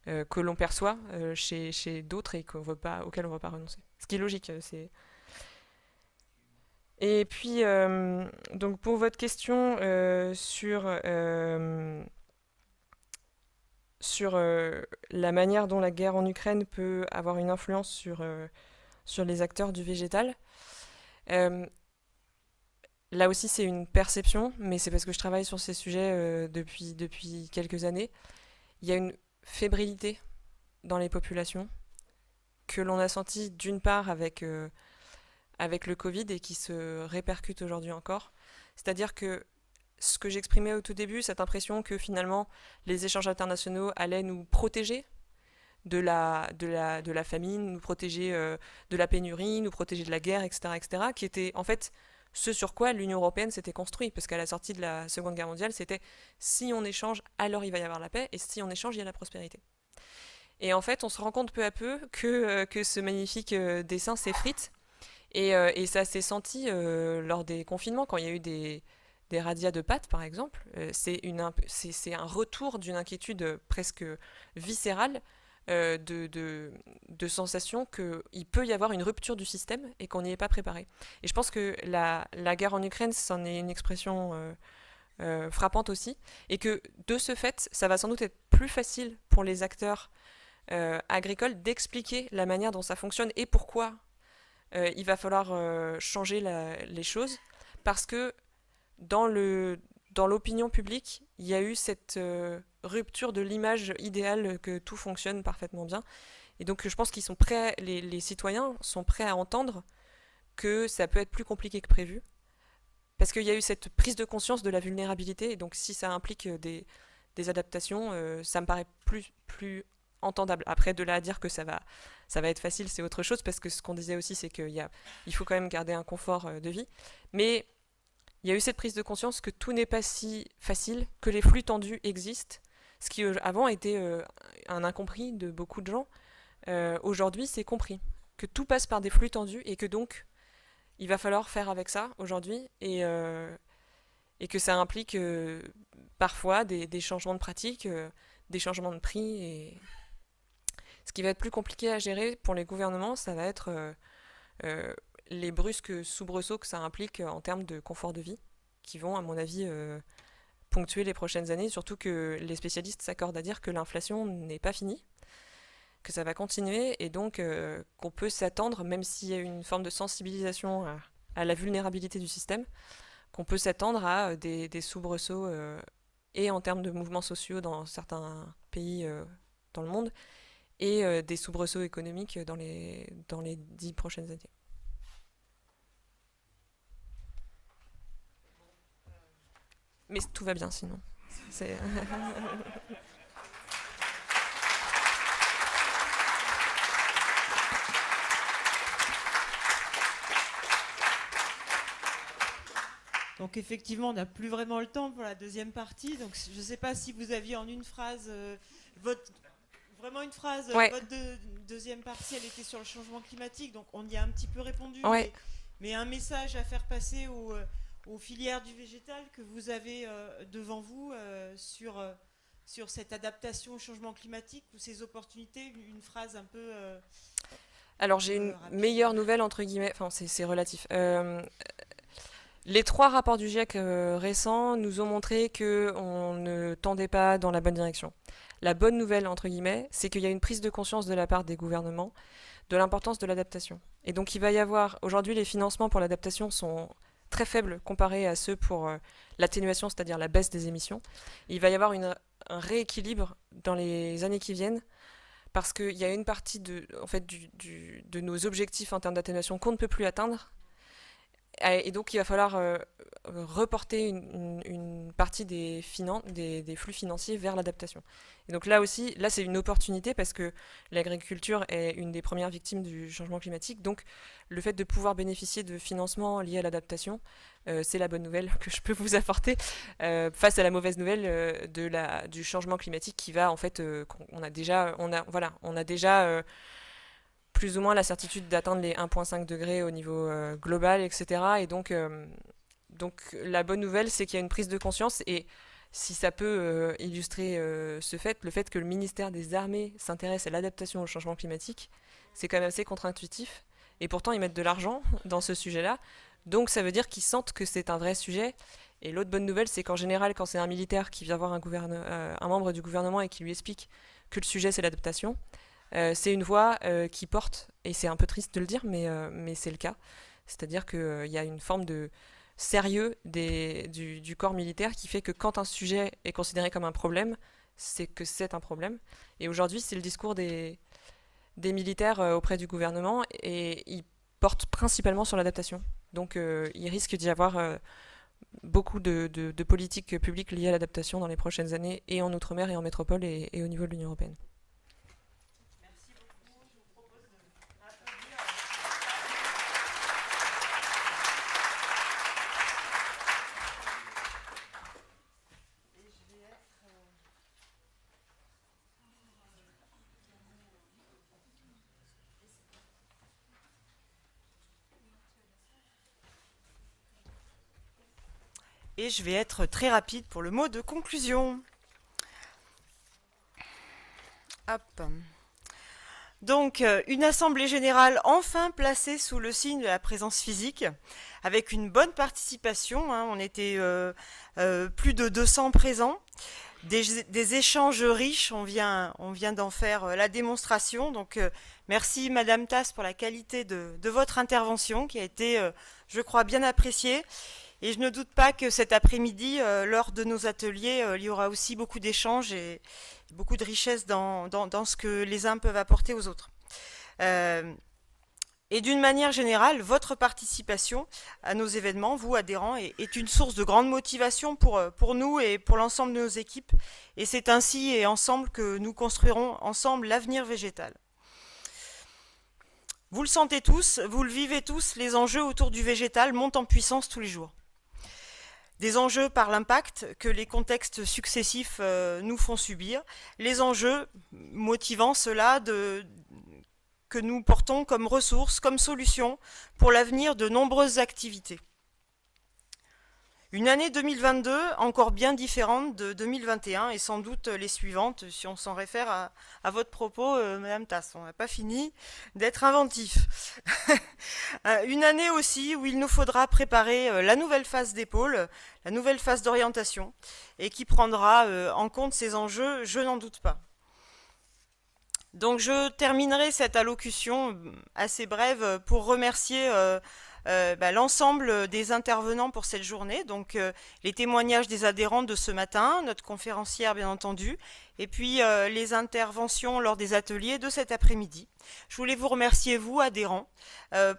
que l'on perçoit chez d'autres et auquel on ne veut pas renoncer. Ce qui est logique. Et puis, donc pour votre question sur la manière dont la guerre en Ukraine peut avoir une influence sur les acteurs du végétal, là aussi c'est une perception, mais c'est parce que je travaille sur ces sujets depuis quelques années. Il y a une fébrilité dans les populations que l'on a senti d'une part avec le Covid et qui se répercute aujourd'hui encore. C'est-à-dire que ce que j'exprimais au tout début, cette impression que finalement les échanges internationaux allaient nous protéger de la famine, nous protéger de la pénurie, nous protéger de la guerre, etc., etc., qui était en fait ce sur quoi l'Union européenne s'était construite, parce qu'à la sortie de la Seconde Guerre mondiale, c'était si on échange, alors il va y avoir la paix, et si on échange, il y a la prospérité. Et en fait, on se rend compte peu à peu que ce magnifique dessin s'effrite, et ça s'est senti lors des confinements, quand il y a eu des radias de pâtes, par exemple. C'est un retour d'une inquiétude presque viscérale, de sensation qu'il peut y avoir une rupture du système et qu'on n'y est pas préparé. Et je pense que la guerre en Ukraine, c'en est une expression frappante aussi, et que de ce fait, ça va sans doute être plus facile pour les acteurs agricoles d'expliquer la manière dont ça fonctionne et pourquoi il va falloir changer les choses, parce que dans l'opinion publique, il y a eu cette rupture de l'image idéale que tout fonctionne parfaitement bien. Et donc je pense qu'ils sont prêts, les citoyens sont prêts à entendre que ça peut être plus compliqué que prévu. Parce qu'il y a eu cette prise de conscience de la vulnérabilité. Et donc si ça implique des adaptations, ça me paraît plus entendable. Après, de là à dire que ça va être facile, c'est autre chose, parce que ce qu'on disait aussi, c'est qu'il faut quand même garder un confort de vie. Mais il y a eu cette prise de conscience que tout n'est pas si facile, que les flux tendus existent, ce qui avant était un incompris de beaucoup de gens. Aujourd'hui, c'est compris, que tout passe par des flux tendus et que donc, il va falloir faire avec ça aujourd'hui, et que ça implique parfois des changements de pratiques, des changements de prix. Et ce qui va être plus compliqué à gérer pour les gouvernements, ça va être les brusques soubresauts que ça implique en termes de confort de vie, qui vont, à mon avis, ponctuer les prochaines années, surtout que les spécialistes s'accordent à dire que l'inflation n'est pas finie, que ça va continuer, et donc qu'on peut s'attendre, même s'il y a une forme de sensibilisation à la vulnérabilité du système, qu'on peut s'attendre à des soubresauts, et en termes de mouvements sociaux dans certains pays dans le monde, et des soubresauts économiques dans les 10 prochaines années. Mais tout va bien sinon. C'est... Donc effectivement, on n'a plus vraiment le temps pour la deuxième partie. Donc je ne sais pas si vous aviez en une phrase vraiment une phrase. Ouais. Votre deuxième partie, elle était sur le changement climatique. Donc on y a un petit peu répondu. Ouais. Mais un message à faire passer aux filières du végétal que vous avez devant vous sur cette adaptation au changement climatique ou ces opportunités. Une phrase un peu. Alors j'ai une meilleure nouvelle entre guillemets. Enfin c'est relatif. Les 3 rapports du GIEC récents nous ont montré qu'on ne tendait pas dans la bonne direction. La bonne nouvelle, entre guillemets, c'est qu'il y a une prise de conscience de la part des gouvernements de l'importance de l'adaptation. Et donc il va y avoir, aujourd'hui les financements pour l'adaptation sont très faibles comparés à ceux pour l'atténuation, c'est-à-dire la baisse des émissions. Et il va y avoir un rééquilibre dans les années qui viennent, parce qu'il y a une partie de nos objectifs en termes d'atténuation qu'on ne peut plus atteindre. Et donc il va falloir reporter une partie des flux financiers vers l'adaptation. Et donc là aussi, là c'est une opportunité parce que l'agriculture est une des premières victimes du changement climatique. Donc le fait de pouvoir bénéficier de financements liés à l'adaptation, c'est la bonne nouvelle que je peux vous apporter face à la mauvaise nouvelle du changement climatique qui va en fait, on a déjà plus ou moins la certitude d'atteindre les 1,5 degrés au niveau global, etc. Et donc la bonne nouvelle, c'est qu'il y a une prise de conscience, et si ça peut illustrer le fait que le ministère des Armées s'intéresse à l'adaptation au changement climatique, c'est quand même assez contre-intuitif, et pourtant ils mettent de l'argent dans ce sujet-là, donc ça veut dire qu'ils sentent que c'est un vrai sujet. Et l'autre bonne nouvelle, c'est qu'en général, quand c'est un militaire qui vient voir un membre du gouvernement et qui lui explique que le sujet c'est l'adaptation, c'est une voix qui porte, et c'est un peu triste de le dire, mais c'est le cas. C'est-à-dire qu'il y a une forme de sérieux du corps militaire qui fait que quand un sujet est considéré comme un problème, c'est que c'est un problème. Et aujourd'hui, c'est le discours des militaires auprès du gouvernement, et ils portent principalement sur l'adaptation. Donc il risque d'y avoir beaucoup de politiques publiques liées à l'adaptation dans les prochaines années, et en Outre-mer, et en métropole, et au niveau de l'Union européenne. Et je vais être très rapide pour le mot de conclusion. Hop. Donc, une assemblée générale enfin placée sous le signe de la présence physique, avec une bonne participation. On était plus de 200 présents. Des échanges riches, on vient d'en faire la démonstration. Donc, merci Madame Tass pour la qualité de votre intervention, qui a été, je crois, bien appréciée. Et je ne doute pas que cet après-midi, lors de nos ateliers, il y aura aussi beaucoup d'échanges et beaucoup de richesse dans ce que les uns peuvent apporter aux autres. Et Et d'une manière générale, votre participation à nos événements, vous adhérents, est une source de grande motivation pour nous et pour l'ensemble de nos équipes. Et c'est ainsi et ensemble que nous construirons ensemble l'avenir végétal. Vous le sentez tous, vous le vivez tous, les enjeux autour du végétal montent en puissance tous les jours. Des enjeux par l'impact que les contextes successifs nous font subir, les enjeux motivant cela que nous portons comme ressources, comme solutions pour l'avenir de nombreuses activités. Une année 2022 encore bien différente de 2021 et sans doute les suivantes, si on s'en réfère à votre propos, Madame Tass. On n'a pas fini d'être inventif. Une année aussi où il nous faudra préparer la nouvelle phase des pôles, la nouvelle phase d'orientation, et qui prendra en compte ces enjeux, je n'en doute pas. Donc je terminerai cette allocution assez brève pour remercier l'ensemble des intervenants pour cette journée, donc les témoignages des adhérents de ce matin, notre conférencière bien entendu, et puis les interventions lors des ateliers de cet après-midi. Je voulais vous remercier, vous, adhérents,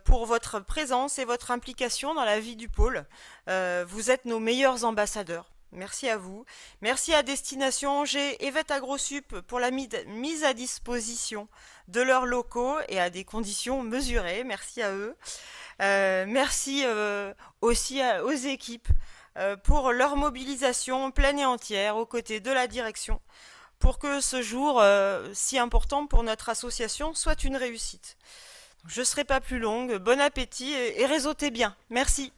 pour votre présence et votre implication dans la vie du pôle. Vous êtes nos meilleurs ambassadeurs. Merci à vous. Merci à Destination Angers et VET AgroSup pour la mise à disposition de leurs locaux et à des conditions mesurées. Merci à eux. Merci aussi aux équipes pour leur mobilisation pleine et entière aux côtés de la direction pour que ce jour si important pour notre association soit une réussite. Je ne serai pas plus longue. Bon appétit et réseautez bien. Merci.